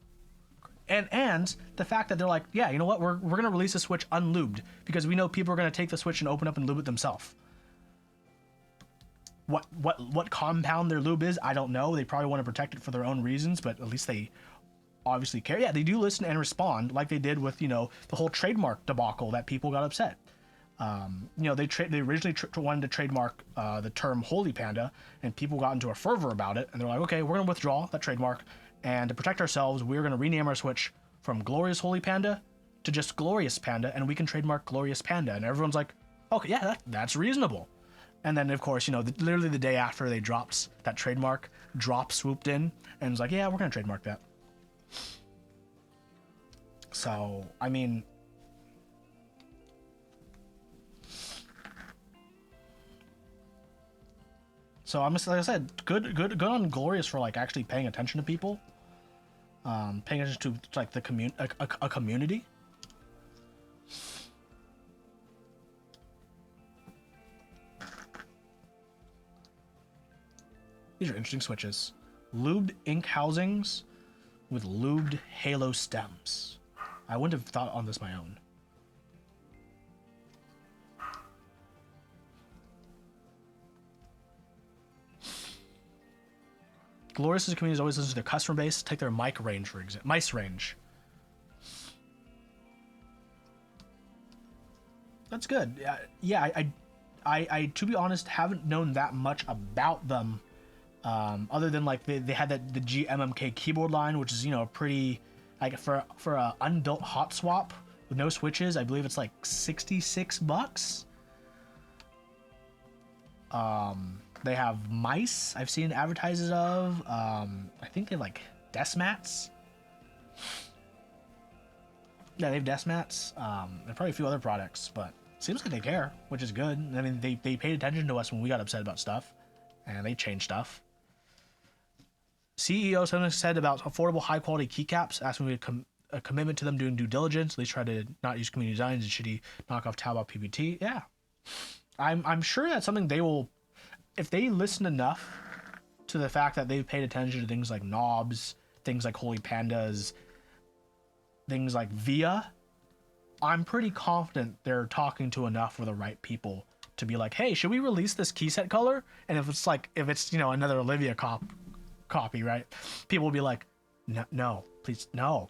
And the fact that they're like, yeah, you know what? We're going to release a Switch unlubed because we know people are going to take the Switch and open up and lube it themselves. What compound their lube is, I don't know. They probably want to protect it for their own reasons, but at least they obviously care. Yeah, they do listen and respond like they did with, the whole trademark debacle that people got upset. They originally wanted to trademark the term Holy Panda, and people got into a fervor about it, and they're like, okay, we're going to withdraw that trademark, and to protect ourselves, we're going to rename our Switch from Glorious Holy Panda to just Glorious Panda, and we can trademark Glorious Panda. And everyone's like, okay, yeah, that's reasonable. And then, of course, you know, literally the day after they dropped that trademark, Drop swooped in and was like, yeah, we're going to trademark that. So, I mean... So, I'm just, like I said, good on Glorious for, like, actually paying attention to people. Paying attention to, like, the a community. These are interesting switches. Lubed ink housings with lubed halo stems. I wouldn't have thought on this my own. Glorious's community always listens to their customer base. Take their mic range, for example. Mice range. That's good. Yeah, I to be honest, haven't known that much about them. Other than like they had the GMMK keyboard line, which is, you know, pretty, like for a unbuilt hot swap with no switches, I believe it's like $66. They have mice I've seen advertises of. I think they have like desk mats. Yeah, they have desk mats. And probably a few other products, but seems like they care, which is good. I mean, they paid attention to us when we got upset about stuff, and they changed stuff. CEO something said about affordable, high-quality keycaps, asking a commitment to them doing due diligence. At least try to not use community designs and shitty knockoff Taobao PPT. Yeah, I'm sure that's something they will, if they listen enough to the fact that they've paid attention to things like knobs, things like Holy Pandas, things like VIA. I'm pretty confident they're talking to enough of the right people to be like, hey, should we release this key set color? And if it's you know, another Olivia copy, right? People will be like, no, please, no.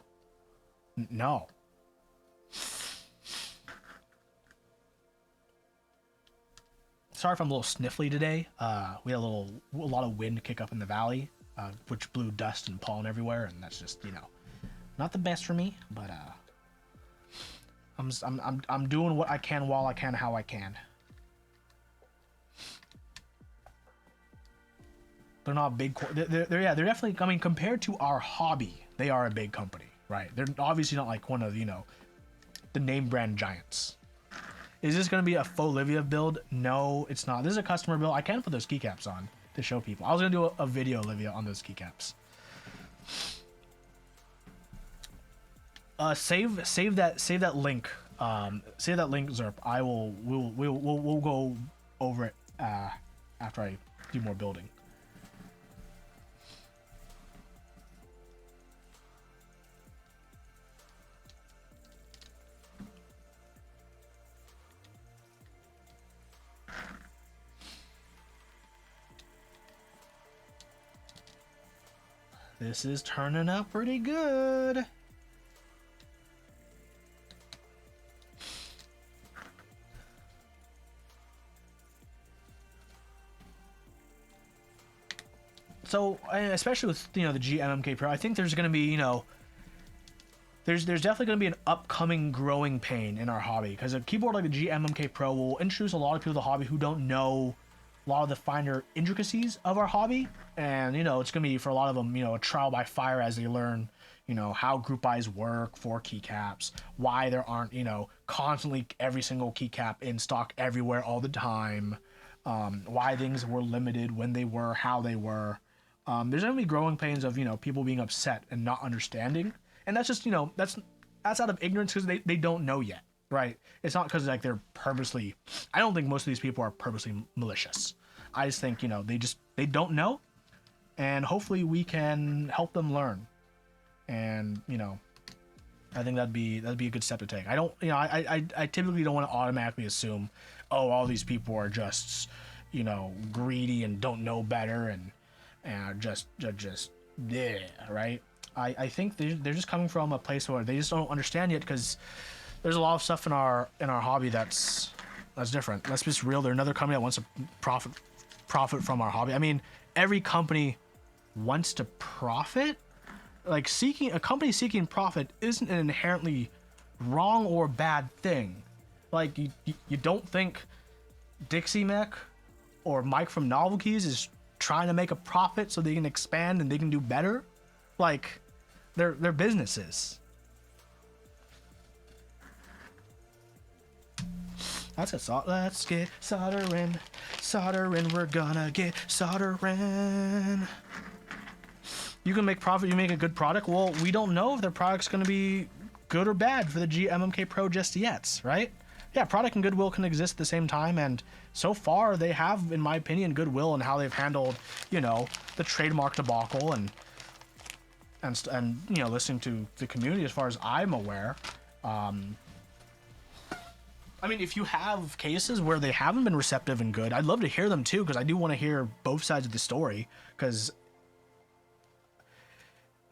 Sorry if I'm a little sniffly today. We had a lot of wind kick up in the valley, which blew dust and pollen everywhere, and that's just, you know, not the best for me. But I'm doing what I can while I can, how I can. They're not big. They're definitely. I mean, compared to our hobby, they are a big company, right? They're obviously not like one of, you know, the name brand giants. Is this going to be a faux Livia build? No, it's not. This is a customer build. I can put those keycaps on to show people. I was going to do a video, Livia, on those keycaps. Save that link. Save that link, Zerp. We'll go over it after I do more building. This is turning out pretty good. So, especially with, you know, the GMMK Pro, I think there's going to be, you know, there's definitely going to be an upcoming growing pain in our hobby, because a keyboard like the GMMK Pro will introduce a lot of people to the hobby who don't know a lot of the finer intricacies of our hobby, and, you know, it's going to be for a lot of them, you know, a trial by fire as they learn, you know, how group buys work for keycaps, why there aren't, you know, constantly every single keycap in stock everywhere all the time, why things were limited when they were, how they were. There's going to be growing pains of, you know, people being upset and not understanding, and that's just, you know, that's out of ignorance because they don't know yet. Right? It's not because like they're purposely. I don't think most of these people are purposely malicious. I just think, you know, they don't know, and hopefully we can help them learn. And, you know, I think that'd be a good step to take. I don't, you know, I typically don't want to automatically assume, oh, all these people are just, you know, greedy and don't know better and just yeah, right? I think they're just coming from a place where they just don't understand yet, because there's a lot of stuff in our hobby that's different. Let's be real. They're another company that wants to profit from our hobby. I mean, every company wants to profit. Like, a company seeking profit isn't an inherently wrong or bad thing. Like, you don't think Dixie Mech or Mike from Novel Keys is trying to make a profit so they can expand and they can do better. Like, they're businesses. That's a salt. Let's get soldering. Soldering. We're gonna get soldering. You can make profit. You make a good product. Well, we don't know if their product's gonna be good or bad for the GMMK Pro just yet, right? Yeah, product and goodwill can exist at the same time, and so far they have, in my opinion, goodwill in how they've handled, you know, the trademark debacle and you know, listening to the community as far as I'm aware. I mean, if you have cases where they haven't been receptive and good, I'd love to hear them too, because I do want to hear both sides of the story. But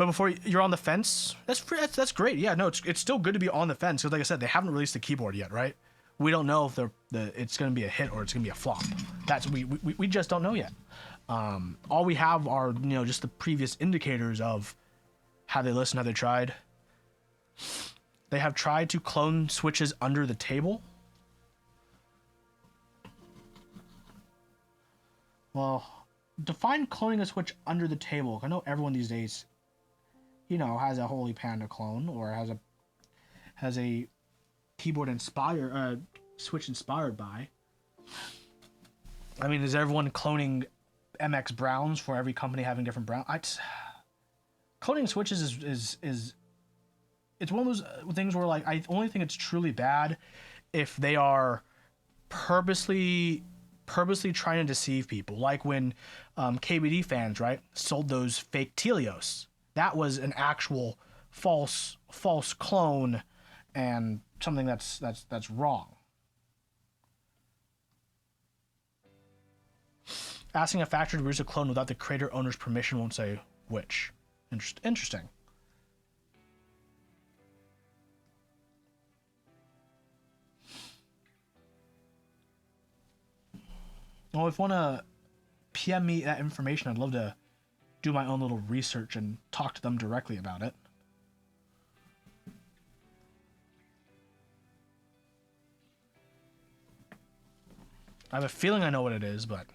before you're on the fence, that's great. Yeah, no, it's still good to be on the fence, because like I said, they haven't released the keyboard yet, right? We don't know if it's going to be a hit or it's going to be a flop. We just don't know yet. All we have are, you know, just the previous indicators of how they listened, how they tried. They have tried to clone switches under the table. Well, define cloning a switch under the table. I know everyone these days, you know, has a Holy Panda clone or has a keyboard switch inspired by. I mean, is everyone cloning MX Browns for every company having different brown? Cloning switches is it's one of those things where, like, I only think it's truly bad if they are purposely trying to deceive people, like when KBD fans, right, sold those fake Telios. That was an actual false clone and something that's wrong. Asking a factory to produce a clone without the creator owner's permission won't say which. Interesting. Well, if you want to PM me that information, I'd love to do my own little research and talk to them directly about it. I have a feeling I know what it is, but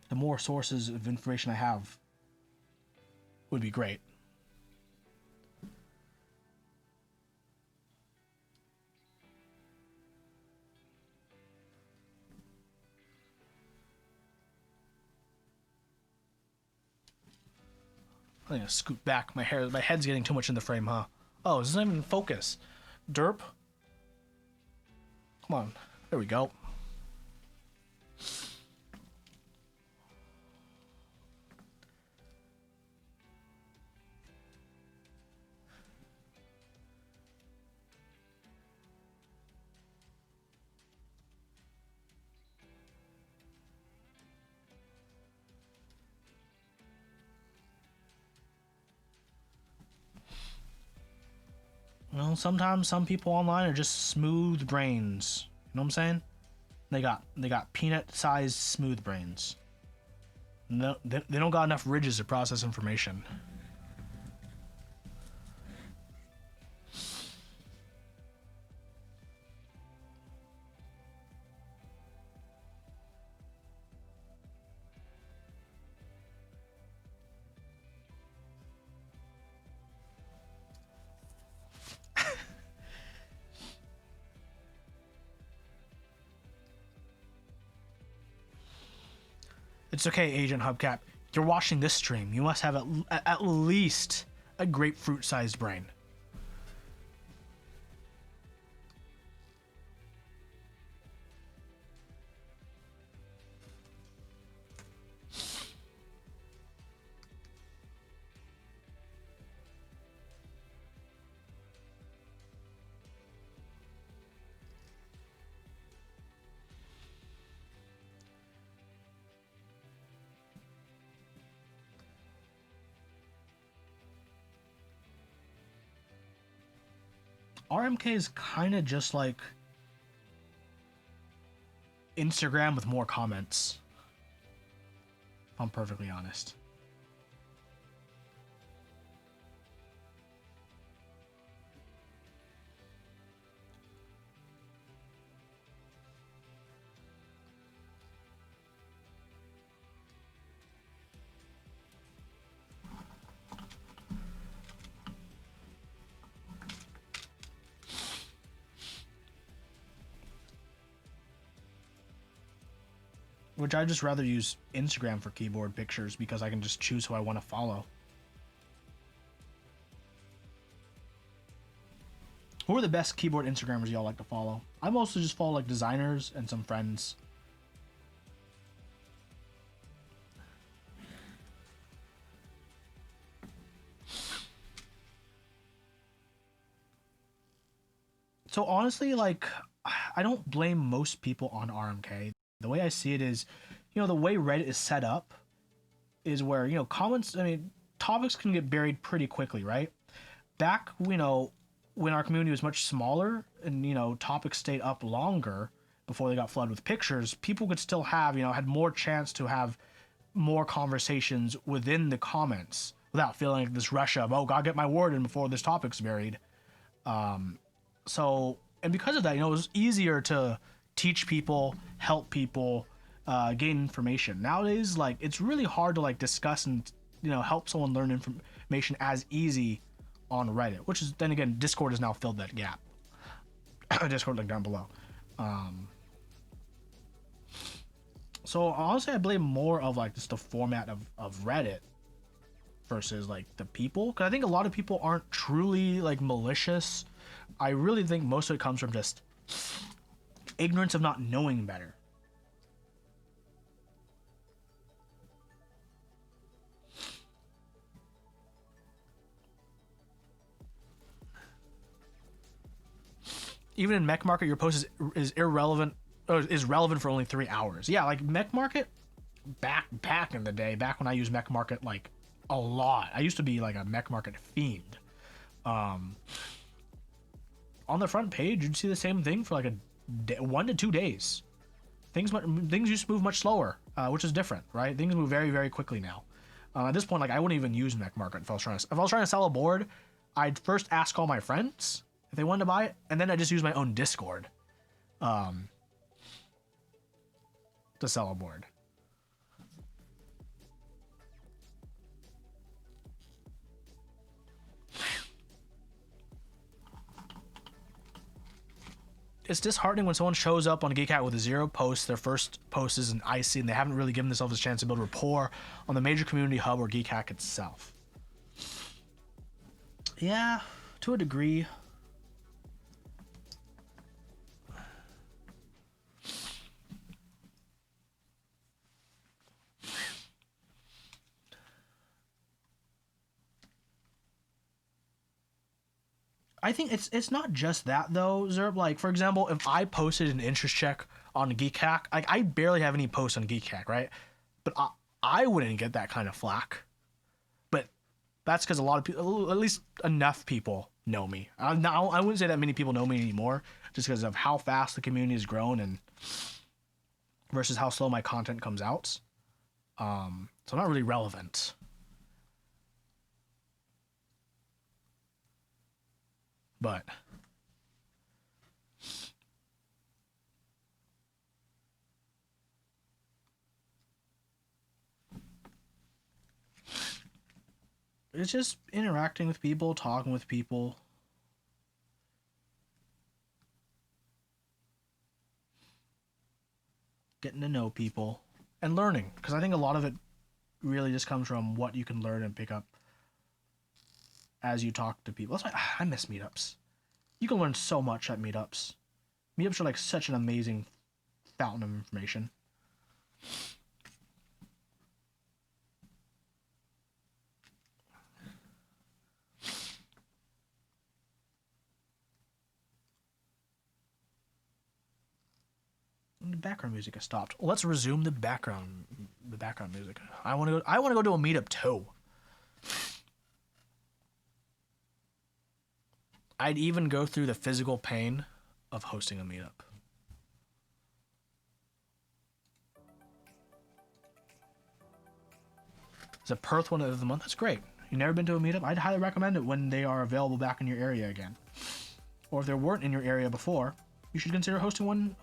the more sources of information I have would be great. I'm gonna scoot back. My head's getting too much in the frame, huh? Oh, this isn't even in focus. Derp. Come on. There we go. Well, sometimes some people online are just smooth brains. You know what I'm saying? They got peanut-sized smooth brains. No, they don't got enough ridges to process information. It's okay, Agent Hubcap. You're watching this stream. You must have at least a grapefruit-sized brain. RMK is kind of just like Instagram with more comments, if I'm perfectly honest. Which I just rather use Instagram for keyboard pictures because I can just choose who I want to follow. Who are the best keyboard Instagrammers y'all like to follow? I mostly just follow like designers and some friends. So honestly, like, I don't blame most people on RMK. The way I see it is, you know, the way Reddit is set up is where, you know, comments, I mean, topics can get buried pretty quickly, right? Back, you know, when our community was much smaller and, you know, topics stayed up longer before they got flooded with pictures, people could still have, you know, had more chance to have more conversations within the comments without feeling like this rush of, oh, gotta get my word in before this topic's buried. So, and because of that, you know, it was easier to teach people, help people, gain information. Nowadays, like, it's really hard to, like, discuss and, you know, help someone learn information as easy on Reddit, which is, then again, Discord has now filled that gap. Discord link down below. So honestly, I blame more of like just the format of Reddit versus like the people, because I think a lot of people aren't truly like malicious. I really think most of it comes from just ignorance of not knowing better. Even in Mech Market, your post is irrelevant, or is relevant for only 3 hours. Yeah, like Mech Market, back in the day, back when I used Mech Market like a lot. I used to be like a Mech Market fiend. On the front page, you'd see the same thing for like a day, 1 to 2 days. Things used to move much slower, which is different, right? Things move very, very quickly now. At this point, like I wouldn't even use Mech Market if I was trying to sell a board. I'd first ask all my friends if they wanted to buy it, and then I just use my own Discord to sell a board. It's disheartening when someone shows up on Geek Out with 0 posts. Their first post is an icy, and they haven't really given themselves a chance to build rapport on the major community hub or Geek Hack itself. Yeah, to a degree. I think it's not just that though, Zerb. Like, for example, if I posted an interest check on Geek Hack, like I barely have any posts on Geek Hack, right? But I wouldn't get that kind of flack. But that's because a lot of people, at least enough people, know me. Now I wouldn't say that many people know me anymore, just because of how fast the community has grown and versus how slow my content comes out. So I'm not really relevant. But it's just interacting with people, talking with people. Getting to know people and learning, because I think a lot of it really just comes from what you can learn and pick up as you talk to people. That's why I miss meetups. You can learn so much at meetups. Meetups are like such an amazing fountain of information. The background music has stopped. Let's resume the background music. I want to go to a meetup too. I'd even go through the physical pain of hosting a meetup. It's a Perth one of the month. That's great. You never been to a meetup? I'd highly recommend it when they are available back in your area again. Or if they weren't in your area before, you should consider hosting one.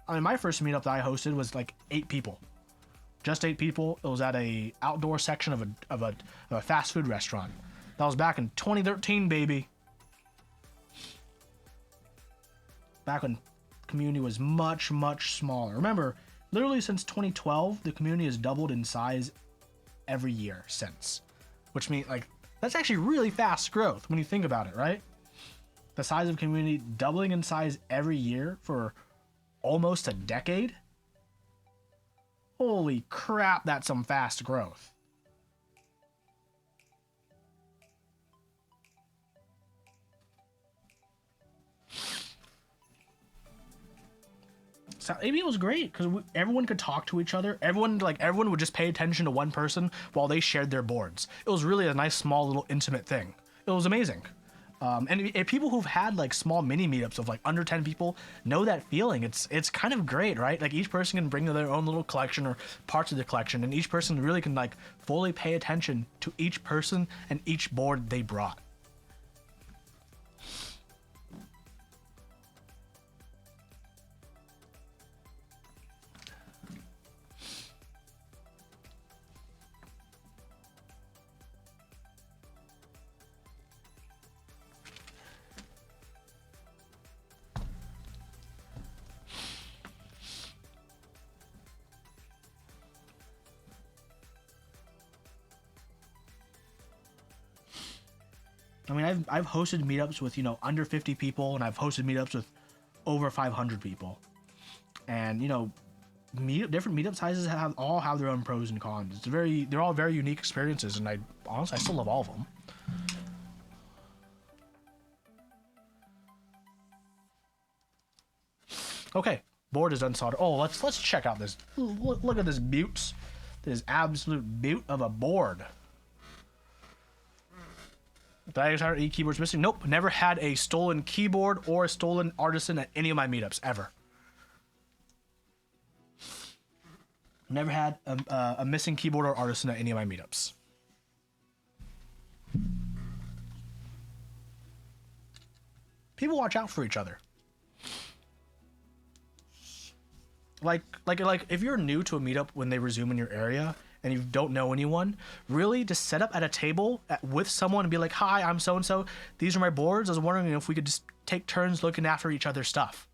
I mean, my first meetup that I hosted was like 8 people. Just 8 people. It was at a outdoor section of a fast food restaurant. That was back in 2013, baby. Back when community was much, much smaller. Remember, Literally since 2012, the community has doubled in size every year since, which means like that's actually really fast growth when you think about it, right? The size of community doubling in size every year for almost a decade. Holy crap, that's some fast growth. So maybe it was great because everyone could talk to each other. Everyone would just pay attention to one person while they shared their boards. It was really a nice, small, little intimate thing. It was amazing. And people who've had like small mini meetups of like under 10 people know that feeling. It's kind of great, right? Like each person can bring their own little collection or parts of their collection, and each person really can like fully pay attention to each person and each board they brought. I mean, I've hosted meetups with, under 50 people, and I've hosted meetups with over 500 people. And, different meetup sizes all have their own pros and cons. They're all very unique experiences, and I still love all of them. Okay, board is unsoldered. Oh, let's check out this. Look at this beaut. This absolute beaut of a board. Did I have any keyboards missing? Nope, never had a stolen keyboard or a stolen artisan at any of my meetups, ever. Never had a missing keyboard or artisan at any of my meetups. People watch out for each other. Like if you're new to a meetup when they resume in your area and you don't know anyone, really just set up at a table with someone and be like, hi, I'm so-and-so. These are my boards. I was wondering if we could just take turns looking after each other's stuff.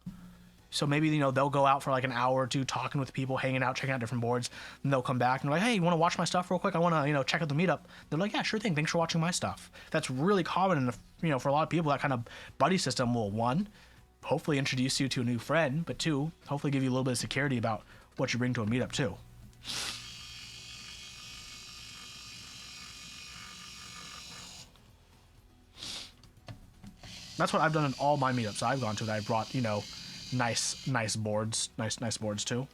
So maybe, they'll go out for like an hour or two talking with people, hanging out, checking out different boards, and they'll come back and they're like, hey, you want to watch my stuff real quick? I want to, check out the meetup. They're like, yeah, sure thing. Thanks for watching my stuff. That's really common. And, for a lot of people, that kind of buddy system will, one, hopefully introduce you to a new friend, but two, hopefully give you a little bit of security about what you bring to a meetup too. That's what I've done in all my meetups I've gone to that I brought, nice boards too.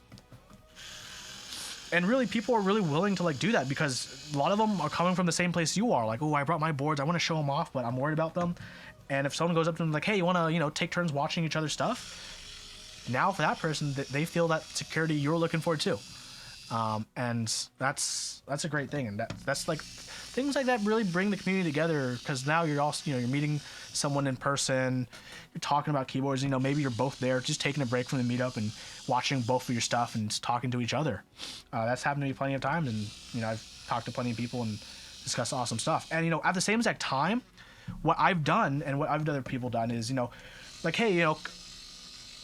And really, people are really willing to do that because a lot of them are coming from the same place you are. Like, oh, I brought my boards. I want to show them off, but I'm worried about them. And if someone goes up to them like, hey, you want to, take turns watching each other's stuff? Now for that person, they feel that security you're looking for too. And that's a great thing. And that's like things like that really bring the community together because now you're also, you're meeting someone in person, you're talking about keyboards, maybe you're both there just taking a break from the meetup and watching both of your stuff and just talking to each other. That's happened to me plenty of times. And, I've talked to plenty of people and discussed awesome stuff. And, at the same exact time, what I've done and what other people done is, like, hey, you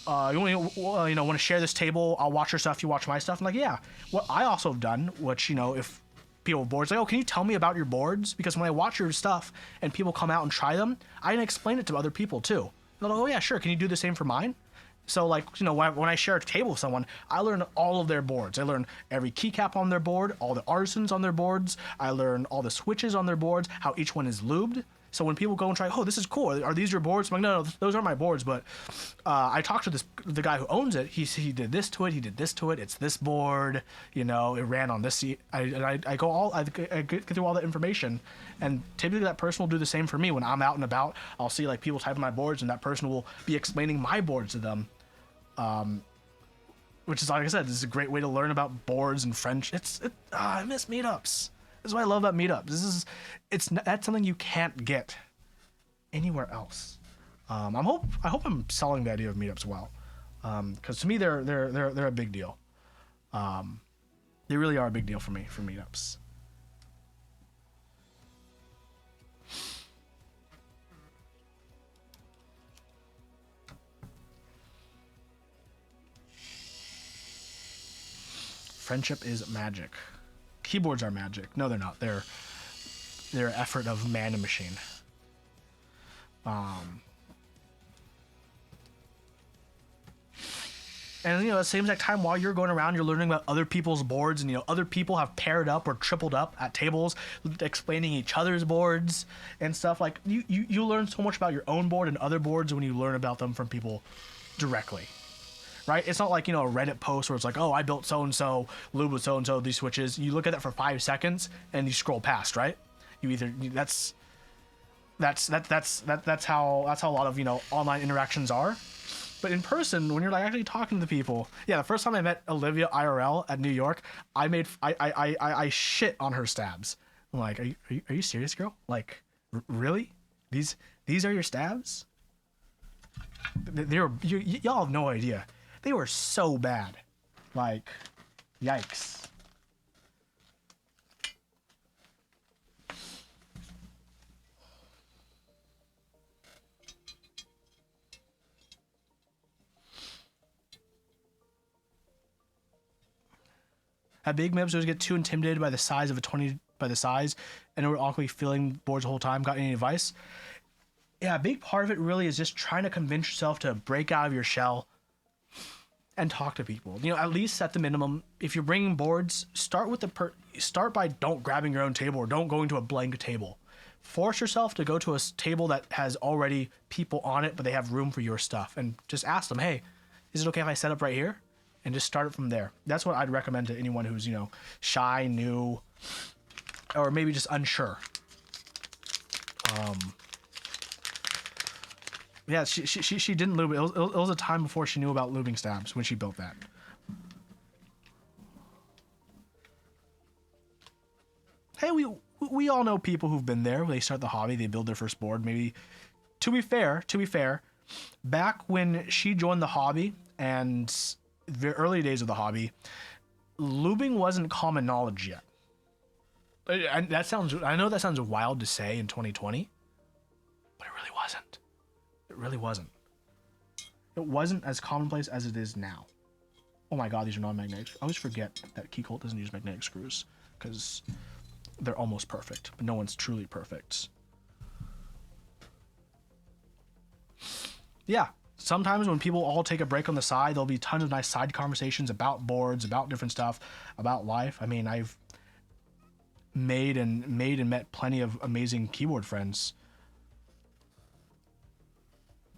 want to share this table? I'll watch your stuff. You watch my stuff. I'm like, yeah. What I also have done, which, if people have boards, like, oh, can you tell me about your boards? Because when I watch your stuff and people come out and try them, I can explain it to other people too. And they're like, oh yeah, sure. Can you do the same for mine? So when I share a table with someone, I learn all of their boards. I learn every keycap on their board, all the artisans on their boards. I learn all the switches on their boards, how each one is lubed. So when people go and try, oh, this is cool. Are these your boards? I'm like, no, those aren't my boards. But I talked to the guy who owns it. He did this to it. He did this to it. It's this board. It ran on this. I get through all that information, and typically that person will do the same for me when I'm out and about. I'll see people typing my boards, and that person will be explaining my boards to them. Which is, like I said, this is a great way to learn about boards and French. I miss meetups. This is what I love about meetups. That's something you can't get anywhere else. I hope I'm selling the idea of meetups well, because to me they're a big deal. They really are a big deal for me for meetups. Friendship is magic. Keyboards are magic. No, they're not. They're effort of man and machine. And at the same exact time, while you're going around, you're learning about other people's boards, and other people have paired up or tripled up at tables, explaining each other's boards and stuff. Like you learn so much about your own board and other boards when you learn about them from people directly, right? It's not like a Reddit post where it's like, oh, I built so and so, Lube with so and so these switches. You look at that for 5 seconds and you scroll past, right? That's how a lot of online interactions are. But in person, when you're like actually talking to the people, yeah, the first time I met Olivia IRL at New York, I shit on her stabs. I'm like, are you serious, girl? Like, really? These are your stabs? Y'all have no idea. They were so bad. Like, yikes. At big meetups, always get too intimidated by the size of and we're awkwardly filling boards the whole time. Got any advice? Yeah, a big part of it really is just trying to convince yourself to break out of your shell and talk to people. At least at the minimum, if you're bringing boards, start by don't grabbing your own table or don't going to a blank table. Force yourself to go to a table that has already people on it, but they have room for your stuff, and just ask them, hey, is it okay if I set up right here? And just start it from there. That's what I'd recommend to anyone who's, shy, new, or maybe just unsure. Yeah, she didn't lube. It was a time before she knew about lubing stabs when she built that. Hey, we all know people who've been there. They start the hobby, they build their first board. Maybe, to be fair, back when she joined the hobby and the early days of the hobby, lubing wasn't common knowledge yet. I know that sounds wild to say in 2020, but it really wasn't. It really wasn't. It wasn't as commonplace as it is now. Oh my god, these are non-magnetic. I always forget that Keycult doesn't use magnetic screws because they're almost perfect, but no one's truly perfect. Yeah. Sometimes when people all take a break on the side, there'll be tons of nice side conversations about boards, about different stuff, about life. I mean, I've made and met plenty of amazing keyboard friends.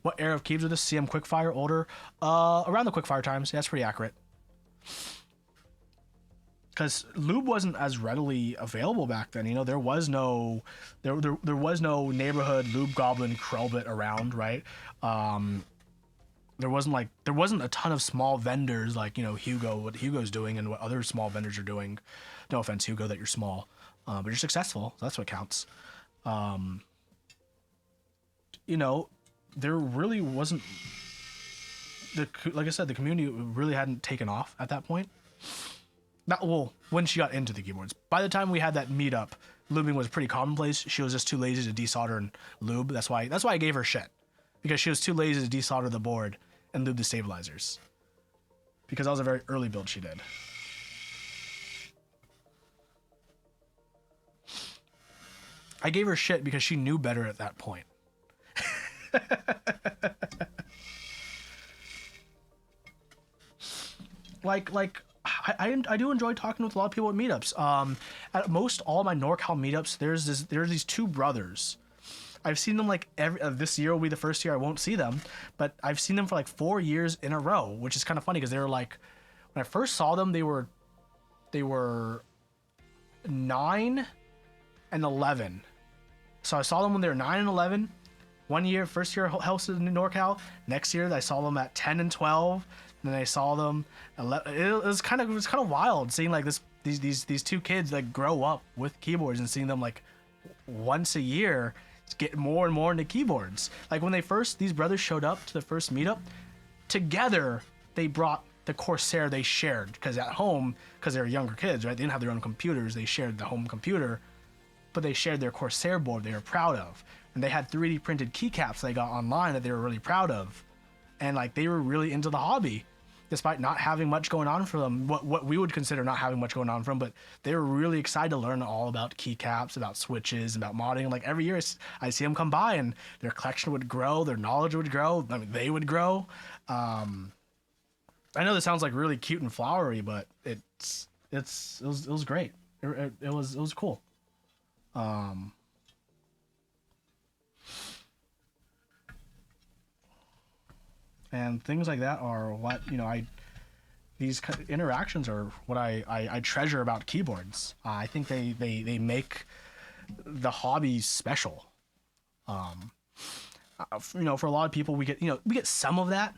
What era of keys are this? CM Quickfire, older? Around the Quickfire times. Yeah, that's pretty accurate. Because lube wasn't as readily available back then. There was no neighborhood lube goblin Krellbit around, right? There wasn't a ton of small vendors like Hugo, what Hugo's doing and what other small vendors are doing. No offense, Hugo, that you're small, but you're successful. So that's what counts. There really wasn't like I said, the community really hadn't taken off at that point. When she got into the keyboards. By the time we had that meetup, lubing was pretty commonplace. She was just too lazy to desolder and lube. That's why I gave her shit. Because she was too lazy to desolder the board and lube the stabilizers. Because that was a very early build she did. I gave her shit because she knew better at that point. I do enjoy talking with a lot of people at meetups. At most all my NorCal meetups, there's these two brothers. I've seen them this year will be the first year I won't see them, but I've seen them for 4 years in a row, which is kind of funny because they were when I first saw them, they were 9 and 11. So I saw them when they were 9 and 11. One year, first year hosted in NorCal. Next year, I saw them at 10 and 12. And then I saw them. It was kind of wild seeing these two kids grow up with keyboards and seeing them once a year get more and more into keyboards. When these brothers showed up to the first meetup, together they brought the Corsair they shared because at home, because they were younger kids, right? They didn't have their own computers. They shared the home computer, but they shared their Corsair board they were proud of. And they had 3D printed keycaps they got online that they were really proud of. And they were really into the hobby. despite not having much going on for them, what we would consider not having much going on for them, but they were really excited to learn all about keycaps, about switches, about modding. Like every year I see them come by and their collection would grow, their knowledge would grow, I mean, they would grow. I know this sounds like really cute and flowery, but it was great. It was cool. And things like that are what, you know, these interactions are what I treasure about keyboards. I think they make the hobby special. You know, for a lot of people, we get some of that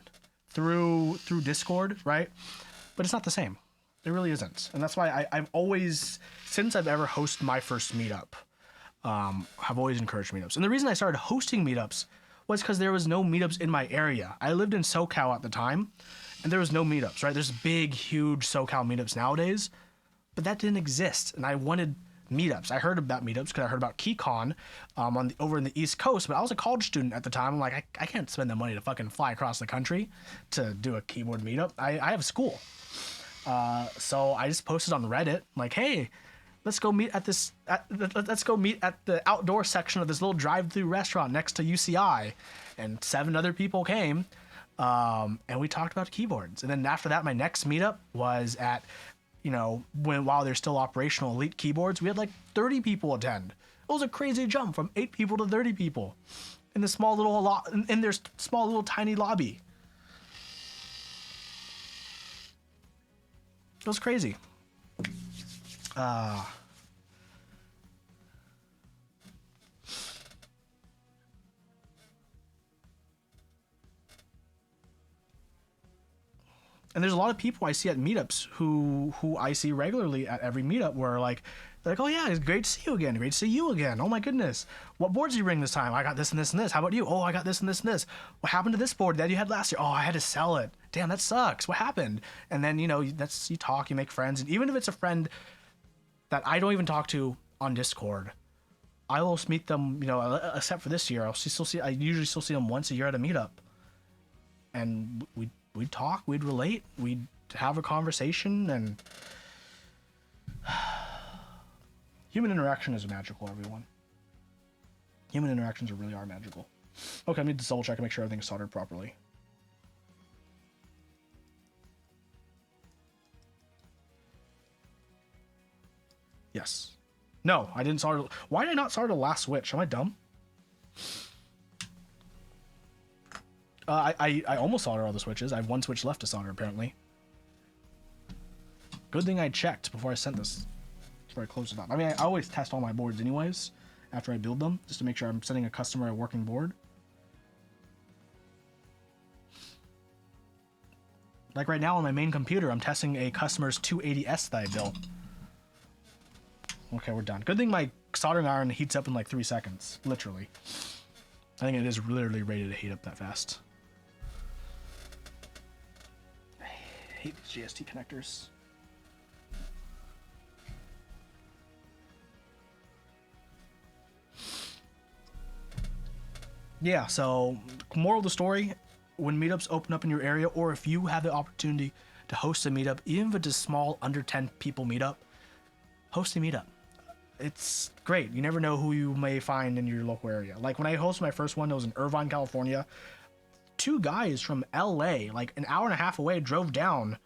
through Discord, right? But it's not the same. It really isn't. And that's why I've always, since I've ever hosted my first meetup, have always encouraged meetups. And the reason I started hosting meetups was because there was no meetups in my area. I lived in SoCal at the time, and there was no meetups, right? There's big, huge SoCal meetups nowadays, but that didn't exist. And I wanted meetups. I heard about meetups because I heard about KeyCon over in the East Coast, but I was a college student at the time. I'm like, I can't spend the money to fucking fly across the country to do a keyboard meetup. I have school. So I just posted on Reddit, like, hey, let's go meet at the outdoor section of this little drive-through restaurant next to UCI. And 7 other people came, and we talked about keyboards. And then after that, my next meetup was at, you know, while they're still operational, Elite Keyboards. We had like 30 people attend. It was a crazy jump from 8 people to 30 people in the small little in their small little tiny lobby. It was crazy. And there's a lot of people I see at meetups who I see regularly at every meetup where like, they're like, oh yeah, it's great to see you again. Great to see you again. Oh my goodness. What boards did you bring this time? I got this and this and this. How about you? Oh, I got this and this and this. What happened to this board that you had last year? Oh, I had to sell it. Damn, that sucks. What happened? And then, you know, you talk, you make friends. And even if it's a friend that I don't even talk to on Discord, I will meet them, you know, except for this year. I usually still see them once a year at a meetup. And we'd talk, we'd relate, we'd have a conversation, and human interaction is magical, everyone. Human interactions really are magical. Okay, I need to double check and make sure everything's soldered properly. Yes. No, I didn't solder. Why did I not solder the last switch? Am I dumb? I almost soldered all the switches. I have 1 switch left to solder, apparently. Good thing I checked before I sent this. Before I closed it up. I mean, I always test all my boards anyways after I build them, just to make sure I'm sending a customer a working board. Like right now on my main computer, I'm testing a customer's 280S that I built. Okay, we're done. Good thing my soldering iron heats up in like 3 seconds. Literally. I think it is literally rated to heat up that fast. I hate these GST connectors. Yeah, so moral of the story, when meetups open up in your area, or if you have the opportunity to host a meetup, even if it's a small under 10 people meetup, host a meetup. It's great. You never know who you may find in your local area. Like when I hosted my first one, it was in Irvine, California. 2 guys from LA, like an hour and a half away, drove down,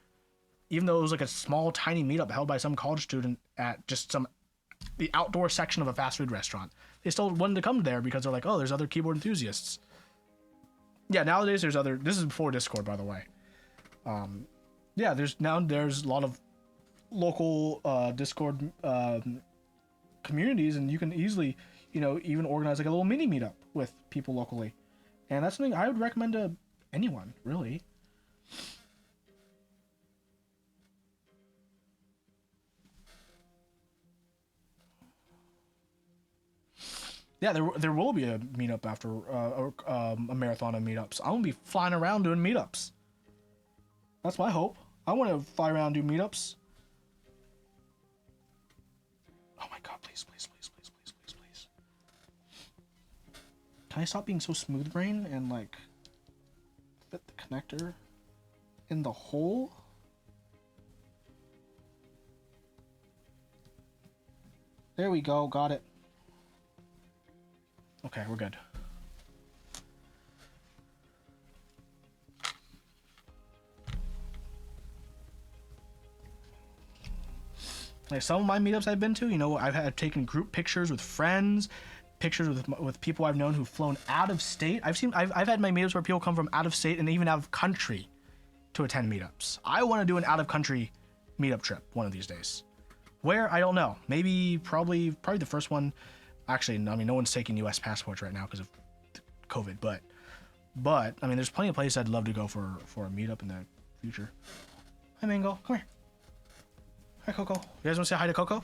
even though it was like a small, tiny meetup held by some college student at just the outdoor section of a fast food restaurant. They still wanted to come there because they're like, oh, there's other keyboard enthusiasts. Yeah, nowadays there's other. This is before Discord, by the way. Yeah, there's a lot of local Discord communities, and you can easily, you know, even organize like a little mini meetup with people locally, and that's something I would recommend to anyone, really. Yeah, there will be a meetup after a marathon of meetups. I'm gonna be flying around doing meetups. That's my hope. I want to fly around and do meetups. Oh my god, please, please, please, please, please, please, please. Can I stop being so smooth brain and like fit the connector? in the hole. There we go. Got it. Okay, we're good. Like some of my meetups I've been to, you know, I've taken group pictures with friends, pictures with people I've known who've flown out of state. I've had my meetups where people come from out of state and even out of country to attend meetups. I want to do an out of country meetup trip one of these days. Where? I don't know. Maybe probably the first one. Actually, I mean, no one's taking U.S. passports right now because of COVID, but I mean, there's plenty of places I'd love to go for a meetup in the future. Hi, Mango. Come here. Hi, Coco. You guys want to say hi to Coco?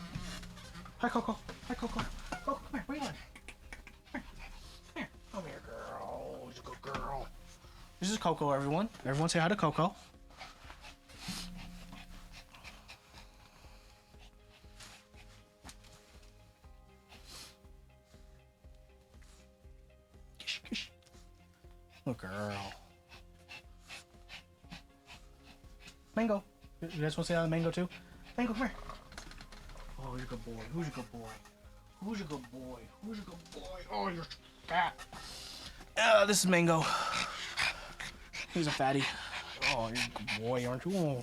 Hi, Coco. Hi, Coco. Coco, come here. Where you going? Come here. Come here, girl. Who's a good girl? This is Coco, everyone. Everyone say hi to Coco. Good girl. Mango. You guys want to say hi to Mango too? Mango, come here. Oh, you're a good boy. Who's a good boy? Who's a good boy? Who's a good boy? Oh, you're fat. This is Mango. He's a fatty. Oh, you're a good boy, aren't you? Oh.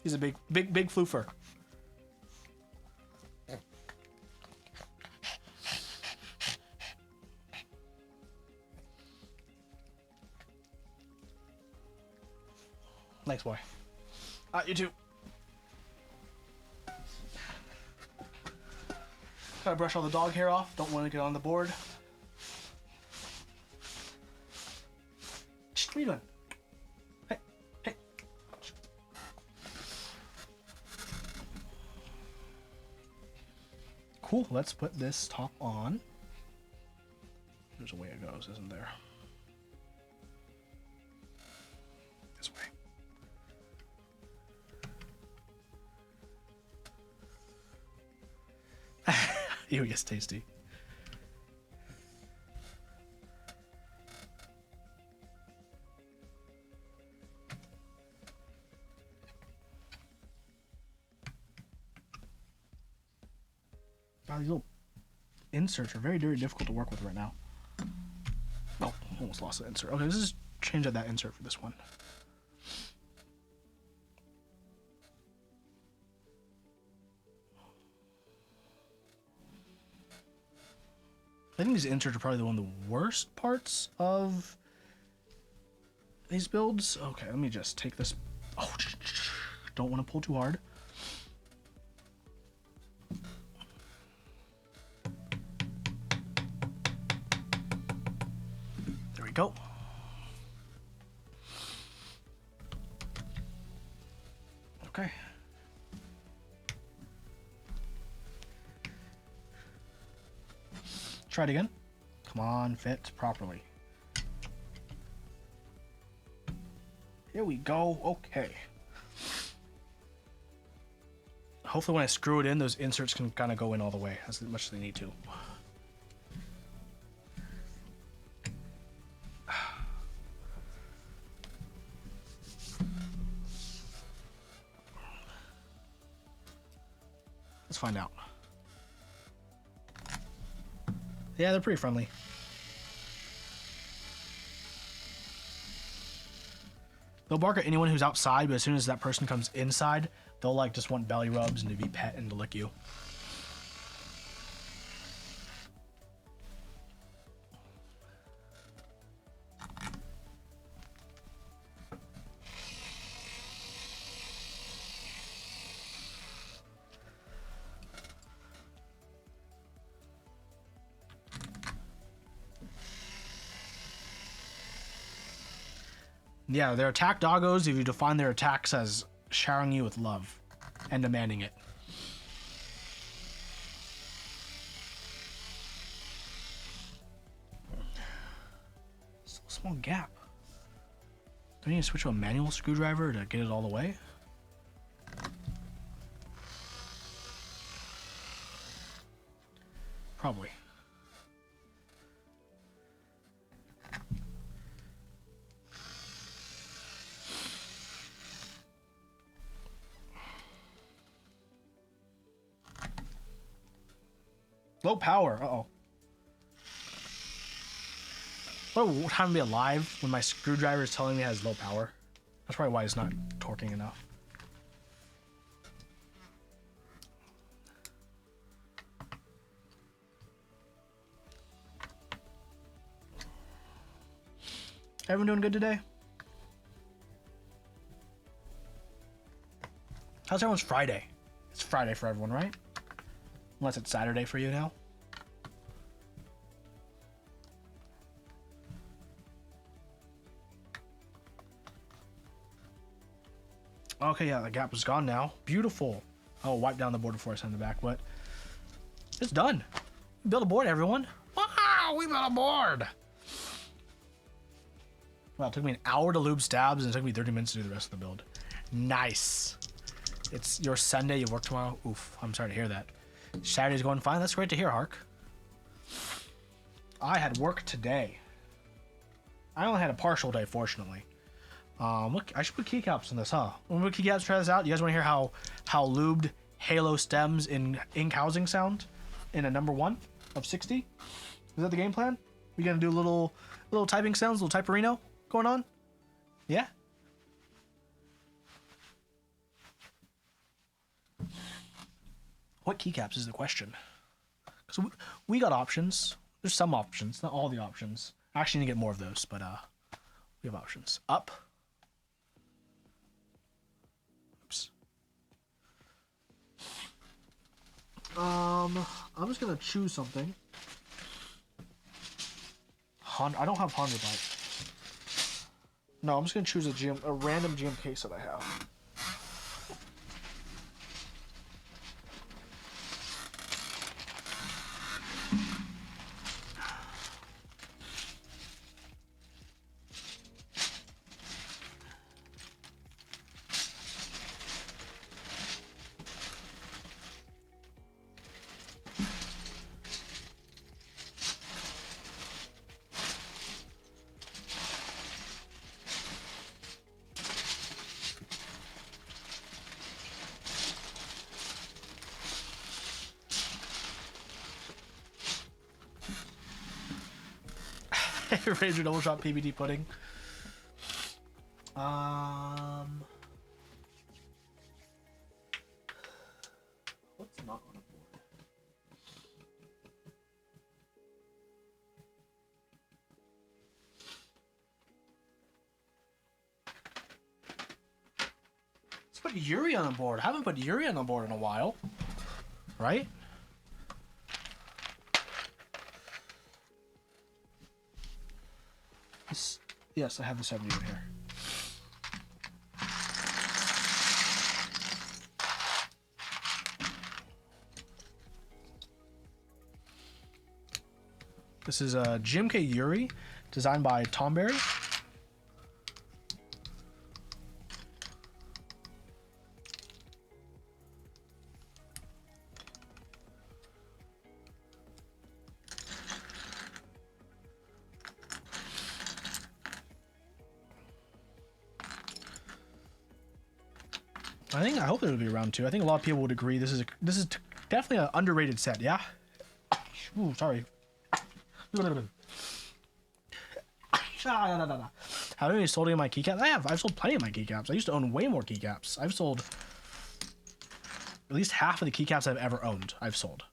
He's a big floofer. Thanks, boy. You too. Gotta brush all the dog hair off. Don't want to get on the board. What are you doing? Hey, hey. Cool. Let's put this top on. There's a way it goes, isn't there? This way. Ew, yes, tasty. God, these little inserts are very, very difficult to work with right now. Oh, almost lost the insert. Okay, let's just change out that insert for this one. I think these inserts are probably one of the worst parts of these builds. Okay, let me just take this. Oh, don't want to pull too hard. There we go. Okay. Try it again. Come on, fit properly. Here we go. Okay. Hopefully when I screw it in, those inserts can kind of go in all the way as much as they need to. Let's find out. Yeah, they're pretty friendly. They'll bark at anyone who's outside, but as soon as that person comes inside, they'll like just want belly rubs and to be pet and to lick you. Yeah, they're attack doggos if you define their attacks as showering you with love and demanding it. Still a small gap. Do I need to switch to a manual screwdriver to get it all the way? Probably. Low power. Uh-oh. What a time to be alive when my screwdriver is telling me it has low power. That's probably why it's not torquing enough. Everyone doing good today? How's everyone's Friday? It's Friday for everyone, right? Unless it's Saturday for you now. Okay, yeah, the gap is gone now. Beautiful. I'll wipe down the board before I send it back, but it's done. We built a board, everyone. Wow, we built a board. Well, it took me an hour to lube stabs, and it took me 30 minutes to do the rest of the build. Nice. It's your Sunday, you work tomorrow. Oof, I'm sorry to hear that. Saturday's going fine. That's great to hear, Hark. I had work today. I only had a partial day, fortunately. Look, I should put keycaps in this, huh? When we put keycaps, try this out. You guys want to hear how lubed Halo stems in ink housing sound in a number 1 of 60? Is that the game plan? We gonna do little typing sounds, little typerino going on? Yeah. What keycaps is the question? Because we got options. There's some options, not all the options. I actually need to get more of those, but we have options. Up. Oops. I'm just gonna choose something. I don't have 100 bytes. No, I'm just gonna choose a random GM case that I have. Razor double shot PBD pudding. What's not on a board? Let's put Yuri on the board. I haven't put Yuri on the board in a while. Right? Yes, I have the 70 in here. This is a GMK Yuri, designed by Tom Berry. I hope it'll be around 2. I think a lot of people would agree this is definitely an underrated set. Yeah. Ooh, sorry. Have any sold any of my keycaps? I've sold plenty of my keycaps. I used to own way more keycaps. I've sold at least half of the keycaps I've ever owned. I've sold.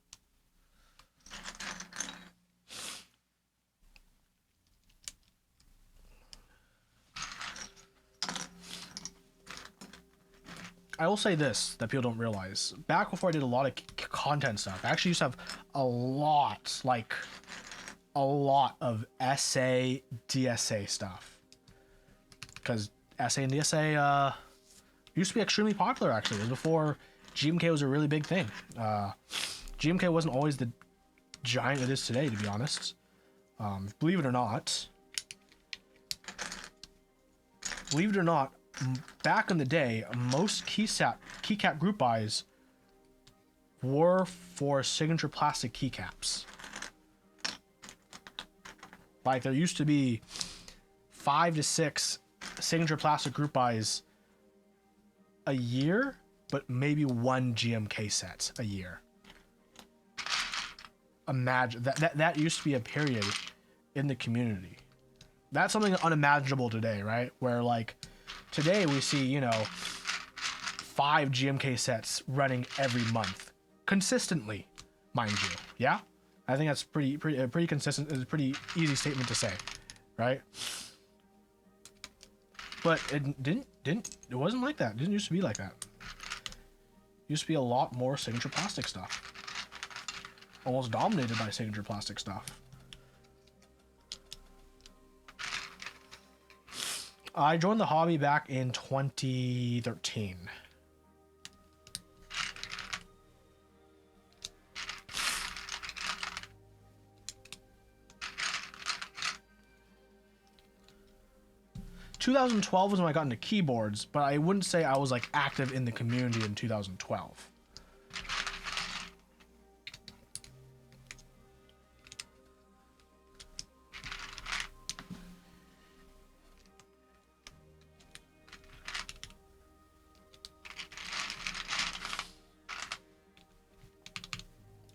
I will say this that people don't realize. Back before I did a lot of content stuff, I actually used to have a lot of SA, DSA stuff. Because SA and DSA used to be extremely popular, actually. It was before GMK was a really big thing. GMK wasn't always the giant it is today, to be honest. Believe it or not, back in the day, most keycap group buys were for signature plastic keycaps. Like, there used to be 5 to 6 signature plastic group buys a year, but maybe 1 GMK set a year. imagine that used to be a period in the community. That's something unimaginable today, right? Where like today we see, you know, 5 GMK sets running every month consistently, mind you. Yeah, I think that's pretty consistent. It's a pretty easy statement to say, right? But it wasn't like that. It didn't used to be like that. It used to be a lot more signature plastic stuff. Almost dominated by signature plastic stuff. I joined the hobby back in 2013. ...2012 was when I got into keyboards, but I wouldn't say I was like active in the community in 2012.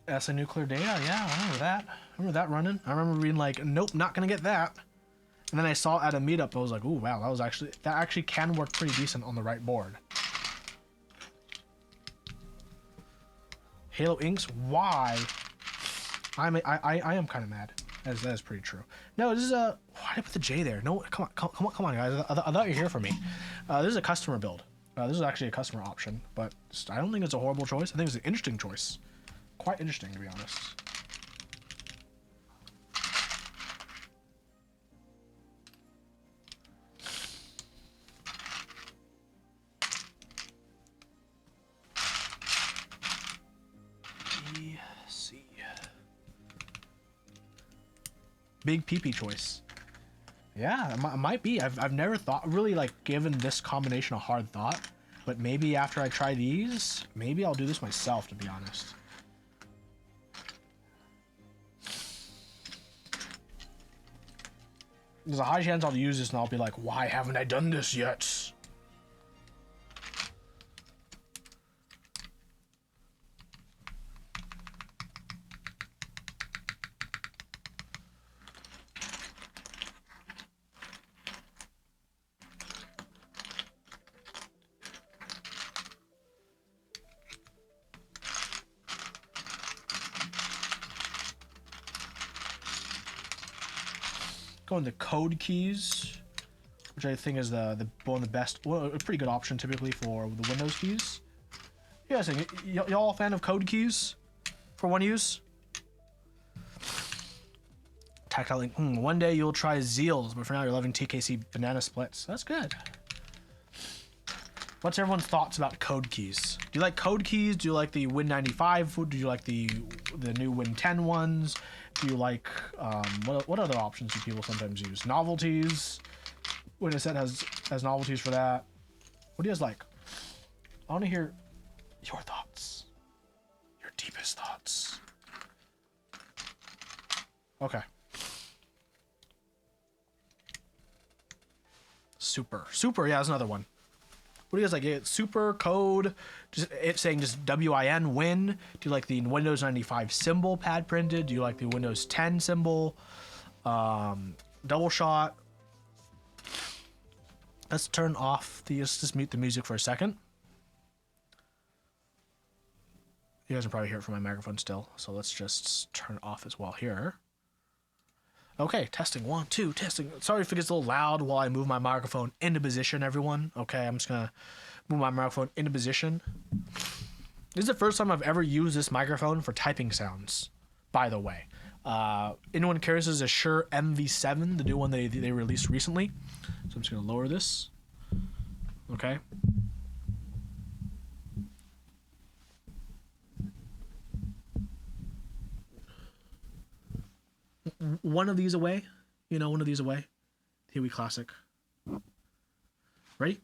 That's a nuclear data, yeah, I remember that. I remember that running. I remember being like, nope, not gonna get that. And then I saw it at a meetup, I was like, ooh, wow, that actually can work pretty decent on the right board. Halo Inks, why? I am kind of mad. That is pretty true. No, this is a, why did I put the J there? No, come on, guys. I thought you were here for me. This is a customer build. This is actually a customer option, but I don't think it's a horrible choice. I think it's an interesting choice. Quite interesting, to be honest. C. Big PP choice. Yeah, it might be. I've never thought, really like given this combination a hard thought, but maybe after I try these, maybe I'll do this myself, to be honest. There's a high chance I'll use this and I'll be like, why haven't I done this yet? Going to code keys, which I think is the one of the best, well, a pretty good option typically for the Windows keys. Yeah, so y'all a fan of code keys for one use? Tactile link. One day you'll try Zeals, but for now you're loving TKC banana splits. That's good. What's everyone's thoughts about code keys? Do you like code keys? Do you like the Win95? Do you like the new Win10 ones? Do you like what other options do people sometimes use? Novelties. When a set has novelties for that. What do you guys like? I want to hear your thoughts. Your deepest thoughts. Okay. Super. Yeah, that's another one. What do you guys like? It's super code, just it's saying just WIN win. Do you like the Windows 95 symbol pad printed? Do you like the Windows 10 symbol? Double shot. Let's turn off the, let's just mute the music for a second. You guys can probably hear it from my microphone still, so let's just turn it off as well here. Okay, testing 1, 2, testing. Sorry if it gets a little loud while I move my microphone into position, everyone. Okay, I'm just gonna move my microphone into position. This is the first time I've ever used this microphone for typing sounds, by the way. Anyone cares, this is a Shure MV7, the new one they released recently. So I'm just gonna lower this. Okay. One of these away, one of these away. Here we classic. Ready?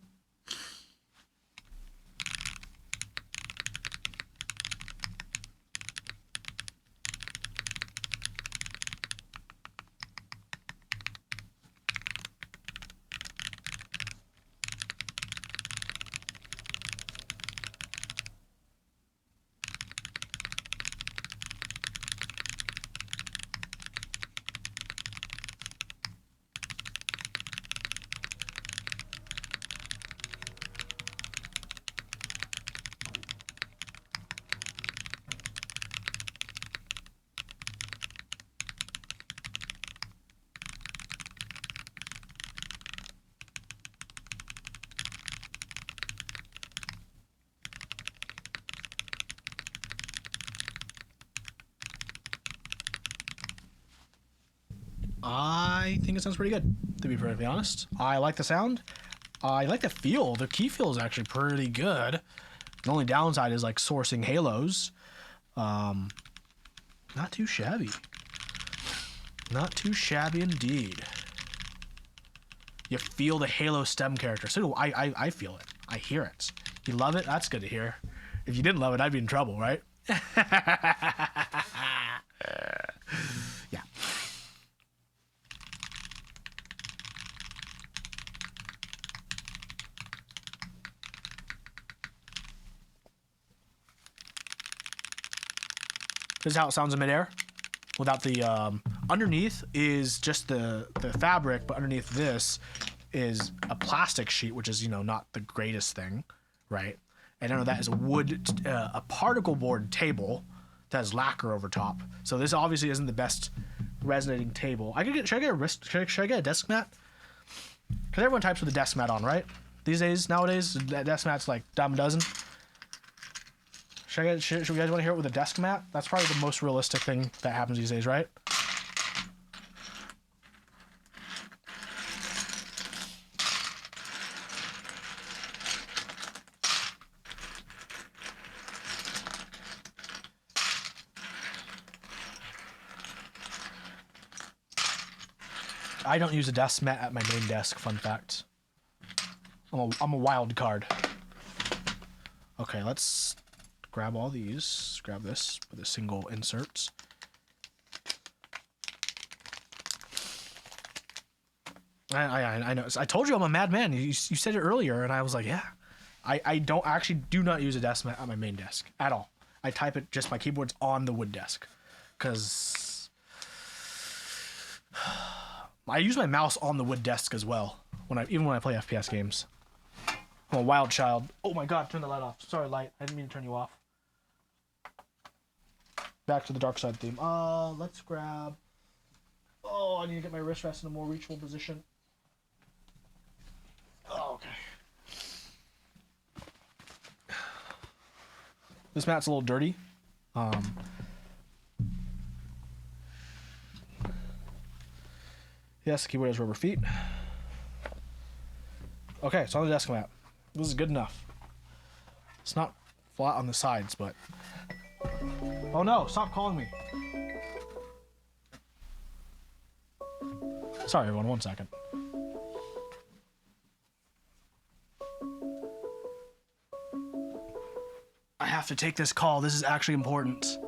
I think it sounds pretty good, to be perfectly honest. I like the sound. I like the feel. The key feel is actually pretty good. The only downside is like sourcing halos. Not too shabby. Not too shabby indeed. You feel the Halo stem character. So do I feel it. I hear it. You love it? That's good to hear. If you didn't love it, I'd be in trouble, right? Yeah. This is how it sounds in midair. Without the underneath is just the fabric, but underneath this is a plastic sheet, which is, you know, not the greatest thing, right? And under that is a wood, a particle board table that has lacquer over top. So this obviously isn't the best resonating table. Should I get a desk mat? Because everyone types with a desk mat on, right? These days, nowadays, that desk mat's like dime a dozen. Should you guys want to hear it with a desk mat? That's probably the most realistic thing that happens these days, right? I don't use a desk mat at my main desk, fun fact. I'm a wild card. Okay, let's grab all these. Grab this with a single inserts. I know. I told you I'm a madman. You said it earlier, and I was like, yeah. I do not use a desk mat at my main desk at all. I type it, just my keyboard's on the wood desk. Because I use my mouse on the wood desk as well, even when I play FPS games. I'm a wild child. Oh my god, turn the light off. Sorry, light. I didn't mean to turn you off. Back to the dark side theme. Let's grab... Oh, I need to get my wrist rest in a more reachable position. Oh, okay. This mat's a little dirty. Yes, the keyboard has rubber feet. Okay, it's on the desk mat. This is good enough. It's not flat on the sides, but... Oh no, stop calling me. Sorry everyone, 1 second. I have to take this call, this is actually important.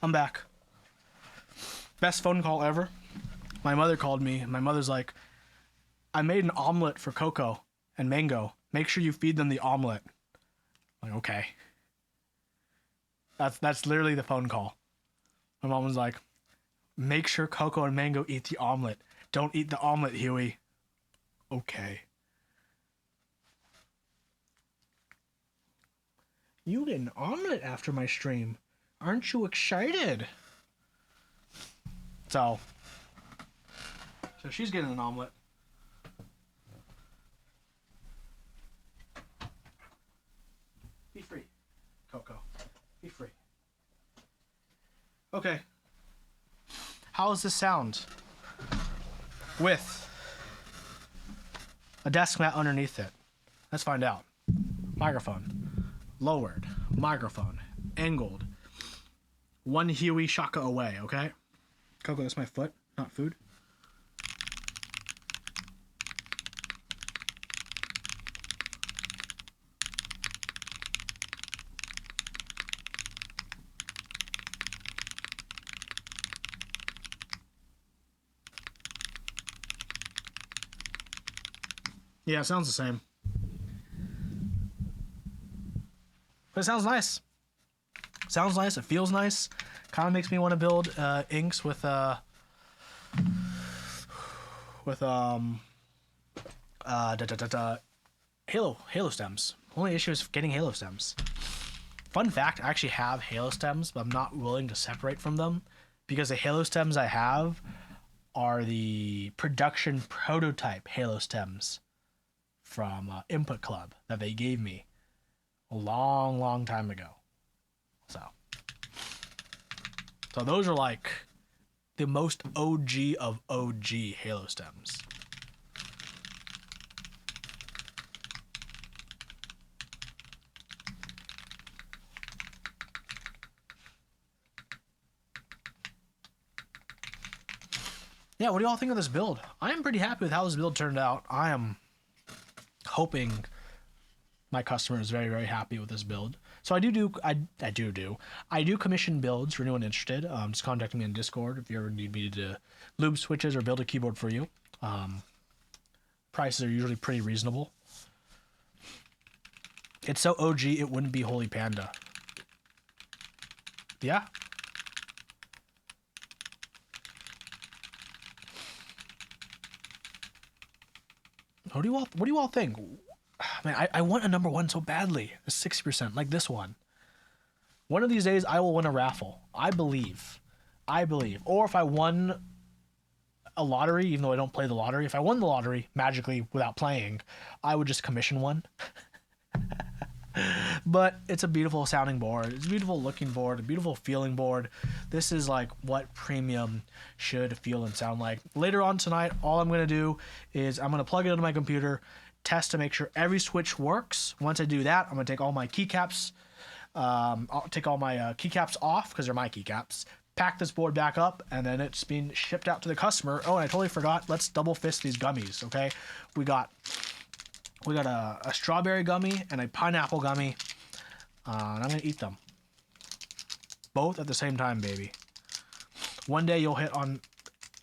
I'm back. Best phone call ever. My mother called me, and my mother's like, I made an omelet for Coco and Mango. Make sure you feed them the omelet. I'm like, okay. That's literally the phone call. My mom was like, make sure Coco and Mango eat the omelet. Don't eat the omelet, Huey. Okay. You get an omelet after my stream. Aren't you excited? So she's getting an omelet. Be free, Coco. Be free. Okay. How does this sound? With a desk mat underneath it. Let's find out. Microphone. Lowered. Microphone. Angled. One Huey Shaka away, okay? Coco, that's my foot, not food. Yeah, it sounds the same. But it sounds nice. Sounds nice. It feels nice. Kind of makes me want to build inks with Halo stems. Only issue is getting Halo stems. Fun fact: I actually have Halo stems, but I'm not willing to separate from them because the Halo stems I have are the production prototype Halo stems from Input Club that they gave me a long time ago. So those are like the most OG of OG Halo stems. Yeah, what do y'all think of this build? I am pretty happy with how this build turned out. I am hoping my customer is very happy with this build. So I do commission builds for anyone interested. Just contact me on Discord if you ever need me to lube switches or build a keyboard for you. Prices are usually pretty reasonable. It's so OG it wouldn't be Holy Panda. Yeah. What do you all think? Man, I want a number one so badly. A 60%, like this one. One of these days, I will win a raffle. I believe. Or if I won a lottery, even though I don't play the lottery, if I won the lottery magically without playing, I would just commission one. But it's a beautiful sounding board. It's a beautiful looking board, a beautiful feeling board. This is like what premium should feel and sound like. Later on tonight, all I'm going to do is I'm going to plug it into my computer, test to make sure every switch works. Once I do that, I'm going to take all my keycaps. I'll take all my keycaps off because they're my keycaps. Pack this board back up, and then it's being shipped out to the customer. Oh, and I totally forgot. Let's double fist these gummies, okay? We got a strawberry gummy and a pineapple gummy, and I'm gonna eat them both at the same time, baby. One day you'll hit on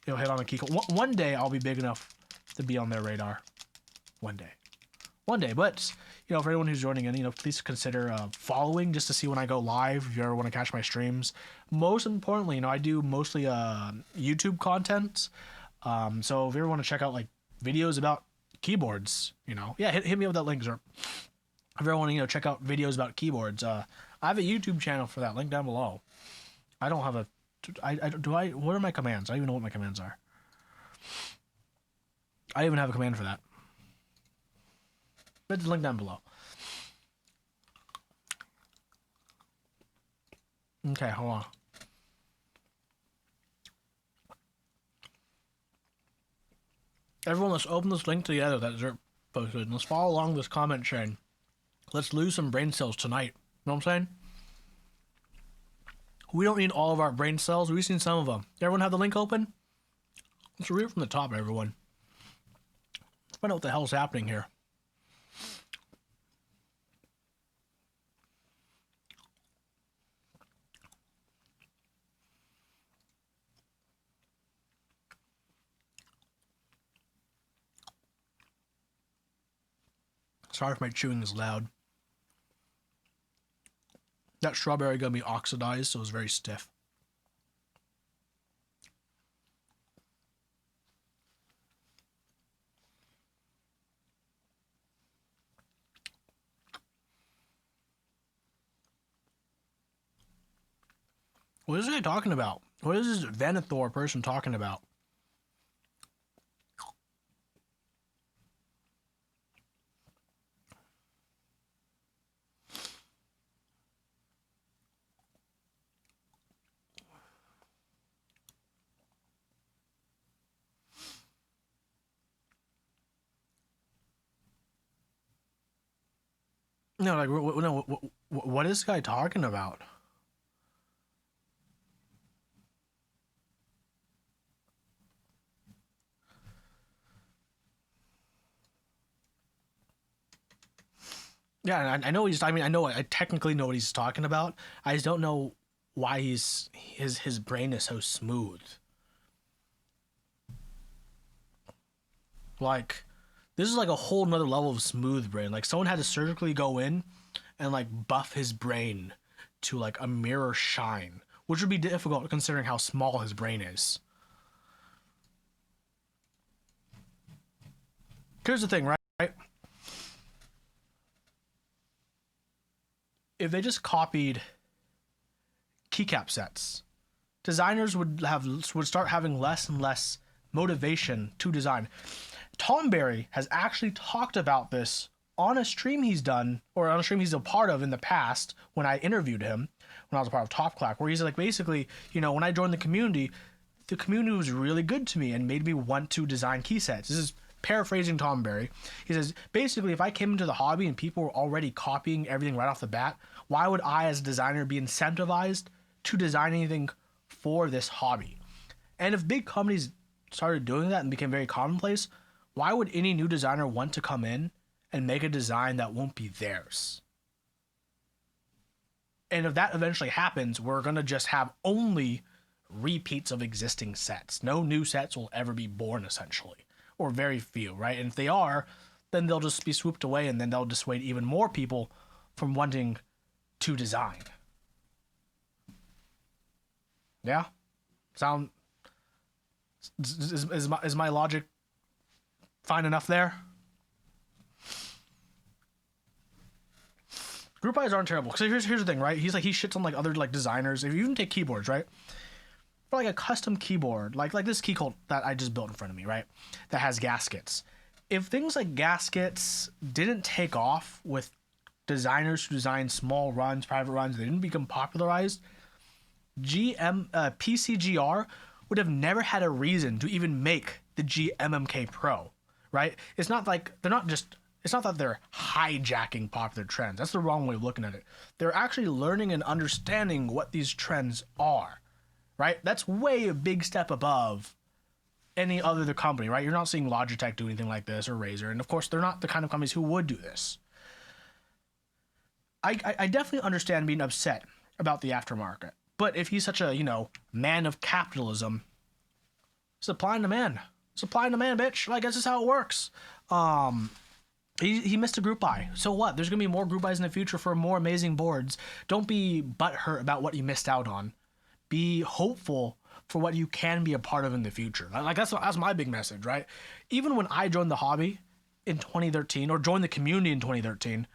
a Kiko. One day I'll be big enough to be on their radar. One day. But you know, for anyone who's joining in, you know, please consider following just to see when I go live. If you ever want to catch my streams. Most importantly, you know, I do mostly YouTube content. So if you ever want to check out like videos about keyboards, you know, yeah, hit me up with that link, or if you ever want to, you know, check out videos about keyboards, I have a YouTube channel for that, link down below. I don't have what are my commands? I don't even know what my commands are. I even have a command for that. But the link down below. Okay, hold on. Everyone, let's open this link together that Zerp posted, and let's follow along this comment chain. Let's lose some brain cells tonight. You know what I'm saying? We don't need all of our brain cells. We just need some of them. Everyone have the link open? Let's read it from the top, everyone. Let's find out what the hell's happening here. Sorry if my chewing is loud. That strawberry gummy oxidized, so it was very stiff. What is this guy talking about? What is this Venathor person talking about? No, like, no, what is this guy talking about? Yeah, I know he's. I mean, I know. I technically know what he's talking about. I just don't know why his brain is so smooth. Like, this is like a whole nother level of smooth brain. Like, someone had to surgically go in and like buff his brain to like a mirror shine, which would be difficult considering how small his brain is. Here's the thing, right? If they just copied keycap sets, designers would start having less and less motivation to design. Tom Berry has actually talked about this on a stream he's done, or on a stream he's a part of in the past when I interviewed him, when I was a part of Top Clack, where he's like, basically, you know, when I joined the community was really good to me and made me want to design key sets. This is paraphrasing Tom Berry. He says, basically, if I came into the hobby and people were already copying everything right off the bat, why would I, as a designer, be incentivized to design anything for this hobby? And if big companies started doing that and became very commonplace, why would any new designer want to come in and make a design that won't be theirs? And if that eventually happens, we're going to just have only repeats of existing sets. No new sets will ever be born, essentially, or very few, right? And if they are, then they'll just be swooped away, and then they'll dissuade even more people from wanting to design. Yeah? Sound... Is my logic fine enough there? Group buys aren't terrible. Because here's the thing, right? He shits on like other like designers. If you even take keyboards, right? For like a custom keyboard, like this key cult that I just built in front of me, right? That has gaskets. If things like gaskets didn't take off with designers who design small runs, private runs, they didn't become popularized, PCGR would have never had a reason to even make the GMMK Pro, right? It's not like it's not that they're hijacking popular trends. That's the wrong way of looking at it. They're actually learning and understanding what these trends are, right? That's way a big step above any other company, right? You're not seeing Logitech do anything like this, or Razer, and of course they're not the kind of companies who would do this. I definitely understand being upset about the aftermarket, but if he's such a, you know, man of capitalism, supply and demand, bitch. Like, that's just how it works. He missed a group buy. So what? There's gonna be more group buys in the future for more amazing boards. Don't be butthurt about what you missed out on. Be hopeful for what you can be a part of in the future. Like, that's my big message, right? Even when I joined the hobby in 2013, or joined the community in 2013,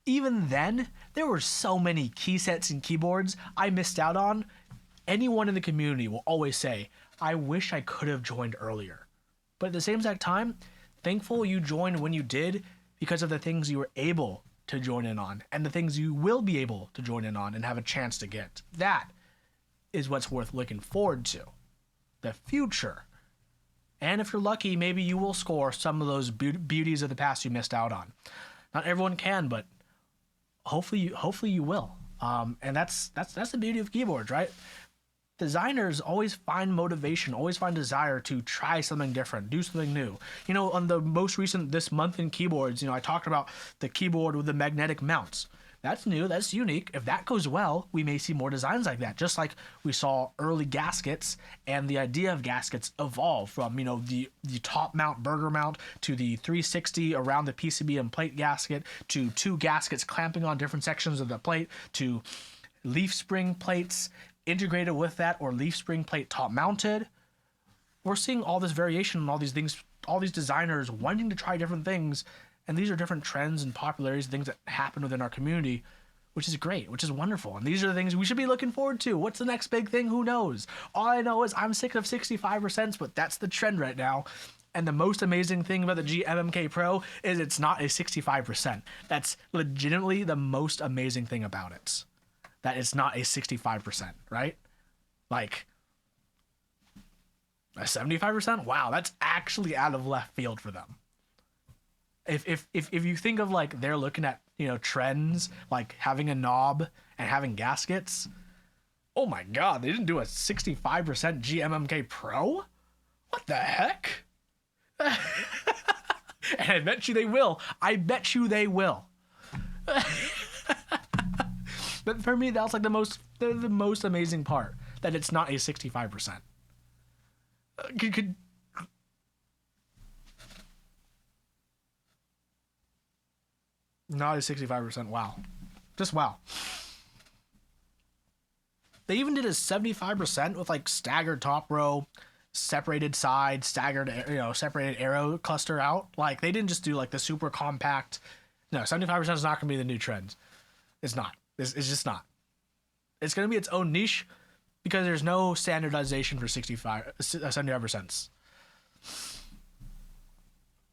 even then there were so many key sets and keyboards I missed out on. Anyone in the community will always say, I wish I could have joined earlier. But at the same exact time, thankful you joined when you did, because of the things you were able to join in on, and the things you will be able to join in on and have a chance to get. That is what's worth looking forward to. The future. And if you're lucky, maybe you will score some of those beauties of the past you missed out on. Not everyone can, but hopefully you will. And that's the beauty of keyboards, right? Designers always find motivation, always find desire to try something different, do something new. You know, on the most recent this month in keyboards, you know, I talked about the keyboard with the magnetic mounts. That's new, that's unique. If that goes well, we may see more designs like that, just like we saw early gaskets and the idea of gaskets evolve from, you know, the top mount, burger mount, to the 360 around the PCB and plate gasket, to two gaskets clamping on different sections of the plate, to leaf spring plates integrated with that, or leaf spring plate top mounted. We're seeing all this variation and all these things, all these designers wanting to try different things, and these are different trends and popularities, things that happen within our community, which is great, which is wonderful. And these are the things we should be looking forward to. What's the next big thing? Who knows? All I know is I'm sick of 65%, but that's the trend right now. And the most amazing thing about the GMMK Pro is it's not a 65%. That's legitimately the most amazing thing about it. That it's not a 65%, right? Like a 75%? Wow, that's actually out of left field for them. If you think of like they're looking at, you know, trends like having a knob and having gaskets, oh my god, they didn't do a 65% GMMK Pro? What the heck? And I bet you they will. I bet you they will. But for me, that's like the most amazing part, that it's not a 65%. Not a 65%. Wow. Just wow. They even did a 75% with like staggered top row, separated side, staggered, you know, separated arrow cluster out. Like they didn't just do like the super compact. No, 75% is not going to be the new trend. It's not. It's just not. It's going to be its own niche because there's no standardization for 75%.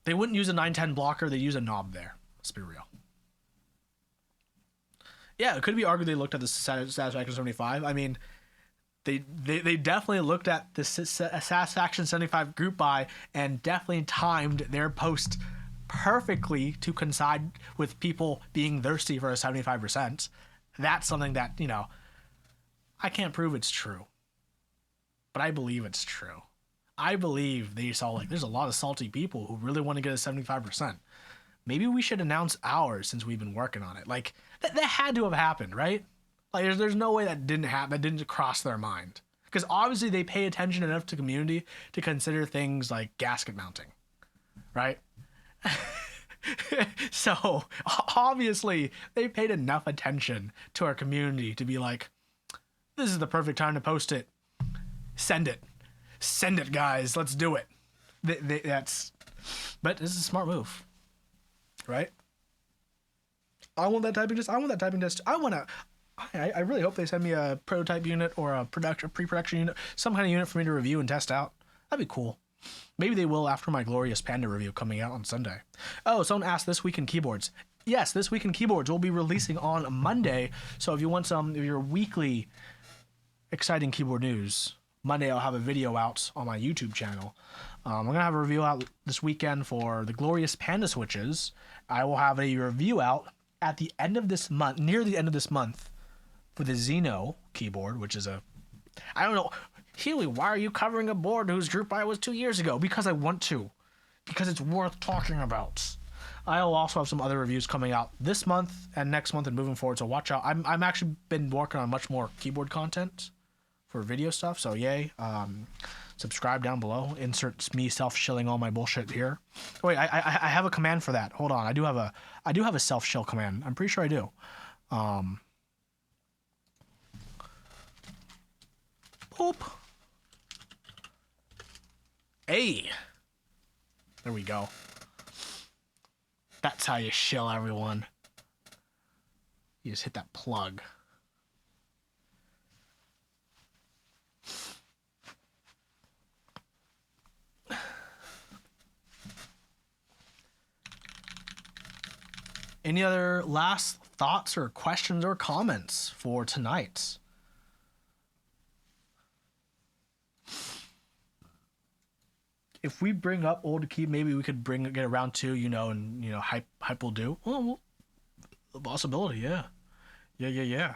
They wouldn't use a 910 blocker. They use a knob there. Let's be real. Yeah, it could be argued they looked at the Satisfaction 75. I mean, they definitely looked at the Satisfaction 75 group buy and definitely timed their post perfectly to coincide with people being thirsty for a 75%. That's something that, you know, I can't prove it's true, but I believe it's true. I believe they saw like there's a lot of salty people who really want to get a 75%. Maybe we should announce ours since we've been working on it. Like that had to have happened, right? Like there's no way that didn't happen. That didn't cross their mind, because obviously they pay attention enough to community to consider things like gasket mounting, right? So obviously they paid enough attention to our community to be like, this is the perfect time to post it. Send it, guys. Let's do it. But this is a smart move, right? I want that typing test. I really hope they send me a prototype unit or a pre-production unit, some kind of unit for me to review and test out. That'd be cool. Maybe they will after my Glorious Panda review coming out on Sunday. Oh, someone asked This Week in Keyboards. Yes, This Week in Keyboards will be releasing on Monday. So if you want some of your weekly exciting keyboard news, Monday I'll have a video out on my YouTube channel. I'm going to have a review out this weekend for the Glorious Panda switches. I will have a review out at the end of this month, near the end of this month, for the Xeno keyboard, which is I don't know. Healy, why are you covering a board whose group buy was 2 years ago? Because I want to. Because it's worth talking about. I'll also have some other reviews coming out this month and next month and moving forward, so watch out. I'm actually been working on much more keyboard content for video stuff, so yay. Subscribe down below. Insert me self-shilling all my bullshit here. Oh, wait, I have a command for that. Hold on. I do have a self-shill command. I'm pretty sure I do. Boop. Hey. There we go. That's how you shill, everyone. You just hit that plug. Any other last thoughts or questions or comments for tonight? If we bring up old key, maybe we could get around to, and hype will do. Well, a possibility, yeah. Yeah.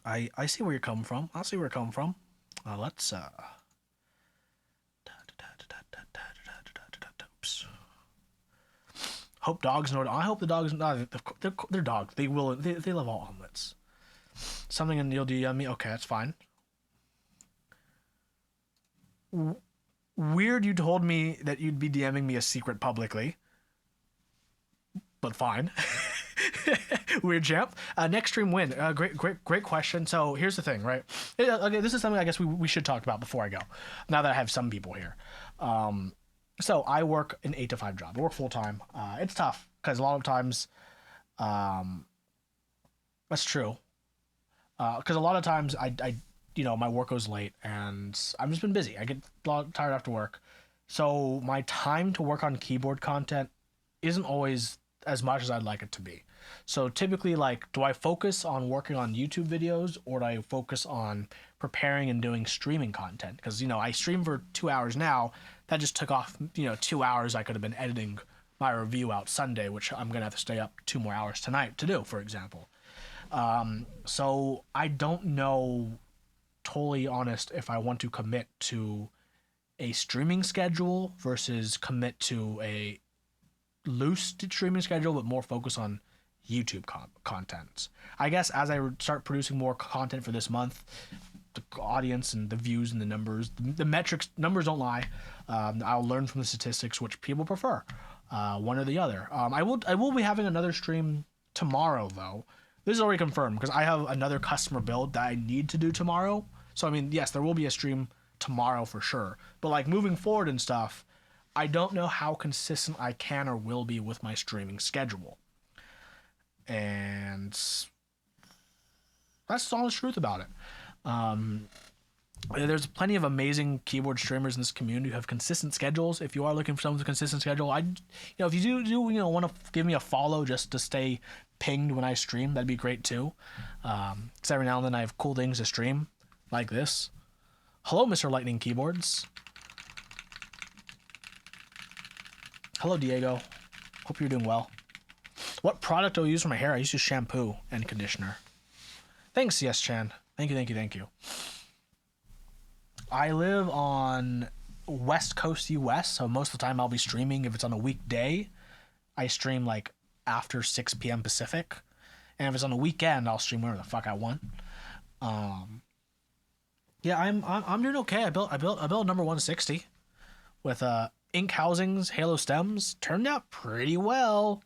I see where you're coming from. I see where you're coming from. Let's oops. Hope dogs know. I hope the dogs. No, they're dogs. They will. They love all omelets. Something in you'll DM me. Okay, that's fine. Weird. You told me that you'd be DMing me a secret publicly, but fine. Weird champ. Next stream win. Great question. So here's the thing, right? Okay, this is something I guess we should talk about before I go. Now that I have some people here. So I work an 8 to 5 job. I work full time. It's tough because a lot of times That's true. Because a lot of times my work goes late and I've just been busy. I get a lot tired after work. So my time to work on keyboard content isn't always as much as I'd like it to be. So typically, like, do I focus on working on YouTube videos or do I focus on preparing and doing streaming content? Because, I stream for 2 hours now. That just took off, 2 hours I could have been editing my review out Sunday, which I'm going to have to stay up 2 more hours tonight to do, for example. So I don't know, totally honest, if I want to commit to a streaming schedule versus commit to a loose streaming schedule, but more focus on YouTube content. I guess as I start producing more content for this month, the audience and the views and the numbers, the metrics, numbers don't lie. I'll learn from the statistics which people prefer, one or the other. I will be having another stream tomorrow though. This is already confirmed because I have another customer build that I need to do tomorrow. So I mean, yes, there will be a stream tomorrow for sure. But like moving forward and stuff, I don't know how consistent I can or will be with my streaming schedule. And that's the honest truth about it. There's plenty of amazing keyboard streamers in this community who have consistent schedules. If you are looking for someone with a consistent schedule, if you do want to give me a follow just to stay pinged when I stream, that'd be great too. Because every now and then I have cool things to stream, like this. Hello, Mr. Lightning Keyboards. Hello, Diego. Hope you're doing well. What product do I use for my hair? I use shampoo and conditioner. Thanks, Yes Chan. Thank you. I live on West Coast US, so most of the time I'll be streaming. If it's on a weekday, I stream like after 6 p.m. Pacific. And if it's on a weekend, I'll stream wherever the fuck I want. Yeah, I'm doing okay. I built number 160 with ink housings, halo stems. Turned out pretty well.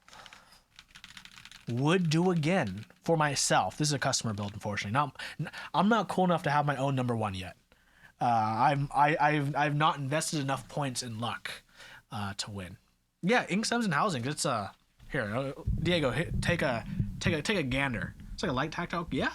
Would do again for myself. This is a customer build, unfortunately. I'm not cool enough to have my own number 1 yet. I've not invested enough points in luck to win. Yeah, ink stems and housings. It's here, Diego, take a gander. It's like a light tactile. Yeah.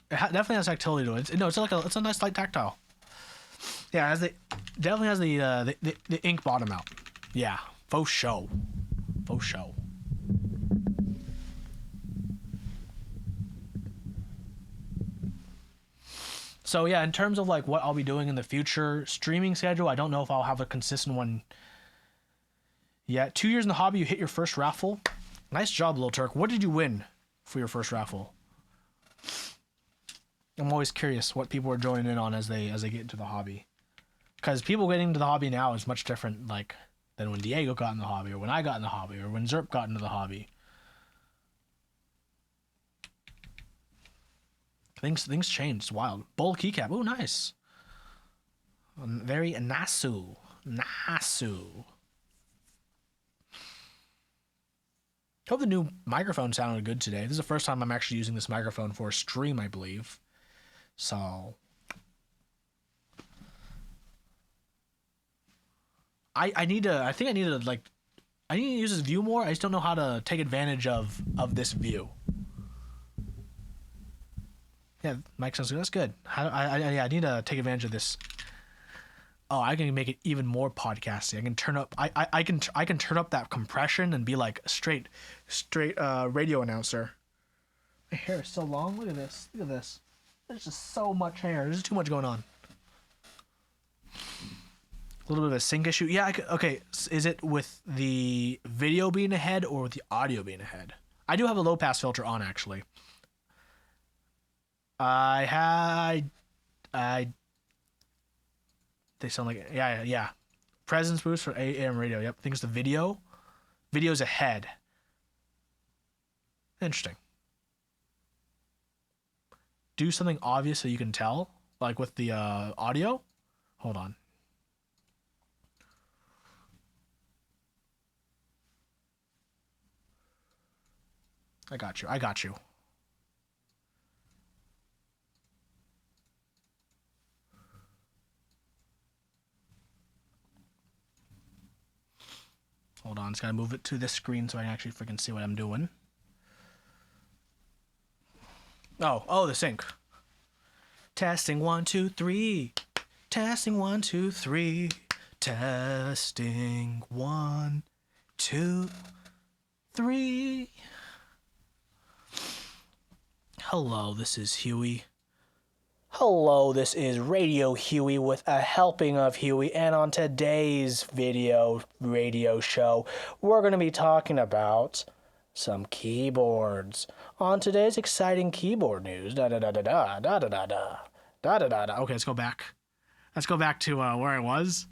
Definitely has tactility to it. It's a nice light tactile. Yeah, definitely has the ink bottom out. Yeah, faux show. So yeah, in terms of like what I'll be doing in the future, streaming schedule, I don't know if I'll have a consistent one yet. 2 years in the hobby, you hit your first raffle. Nice job, Little Turk. What did you win for your first raffle? I'm always curious what people are joining in on as they get into the hobby, because people getting into the hobby now is much different than when Diego got in the hobby, or when I got in the hobby, or when Zerp got into the hobby. Things change. It's wild. Bold keycap. Oh, nice. Very Nasu. Hope the new microphone sounded good today. This is the first time I'm actually using this microphone for a stream, I believe. So I need to use this view more. I just don't know how to take advantage of this view. Yeah, mic sounds good. That's good. I need to take advantage of this. Oh, I can make it even more podcasty. I can turn up I can turn up that compression and be like straight radio announcer. My hair is so long. Look at this. There's just so much hair. There's too much going on. A little bit of a sync issue. Yeah, okay. Is it with the video being ahead or with the audio being ahead? I do have a low pass filter on, actually. They sound like, yeah. Presence boost for AM radio. Yep. I think it's the video. Video's ahead. Interesting. Do something obvious so you can tell, like with the audio. Hold on. I got you. I got you. Hold on, just gotta move it to this screen so I can actually freaking see what I'm doing. Oh, the sync. Testing 1, 2, 3. Testing 1, 2, 3. Testing 1, 2, 3. Hello, this is Huey. Hello, this is Radio Huey with a helping of Huey, and on today's radio show, we're going to be talking about some keyboards. On today's exciting keyboard news, da-da-da-da-da, da-da-da-da, da-da-da-da. Okay, let's go back. Let's go back to where I was.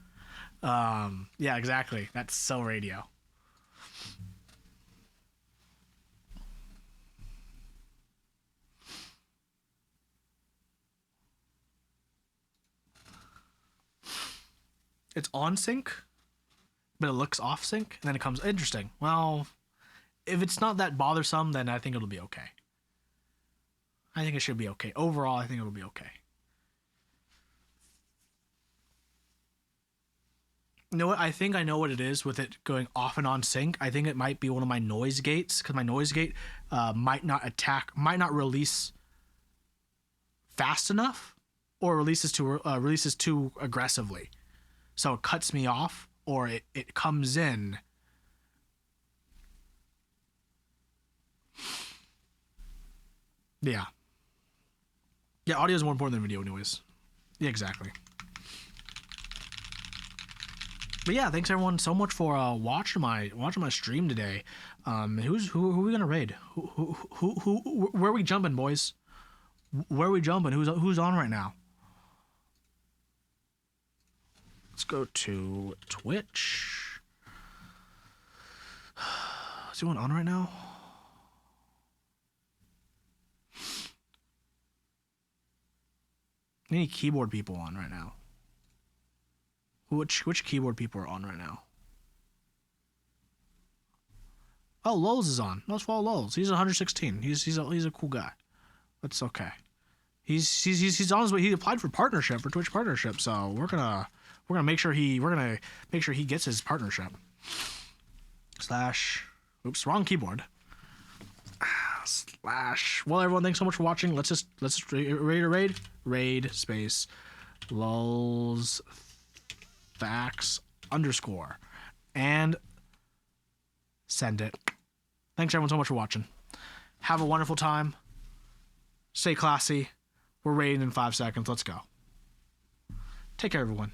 Yeah, exactly. That's so radio. It's on sync, but it looks off sync, and then it comes interesting. Well, if it's not that bothersome, then I think it'll be okay. I think it should be okay. Overall, I think it'll be okay. You know what? I think I know what it is with it going off and on sync. I think it might be one of my noise gates, because my noise gate might not release fast enough, or releases too aggressively. So it cuts me off, or it comes in. Yeah. Yeah, audio is more important than video anyways. Yeah, exactly. But yeah, thanks everyone so much for watching my stream today. Who are we gonna raid? Who where are we jumping, boys? Where are we jumping? Who's on right now? Let's go to Twitch. Is anyone on right now? Any keyboard people on right now? Which keyboard people are on right now? Oh, Lowe's is on. Let's follow Lowe's. He's 116. He's a cool guy. That's okay. He's on his way. He applied for Twitch partnership. So we're gonna make sure he gets his partnership. / oops, wrong keyboard. / well, everyone, thanks so much for watching. Let's raid space lulz facts _ and send it. Thanks everyone so much for watching. Have a wonderful time. Stay classy. We're raiding in 5 seconds. Let's go. Take care, everyone.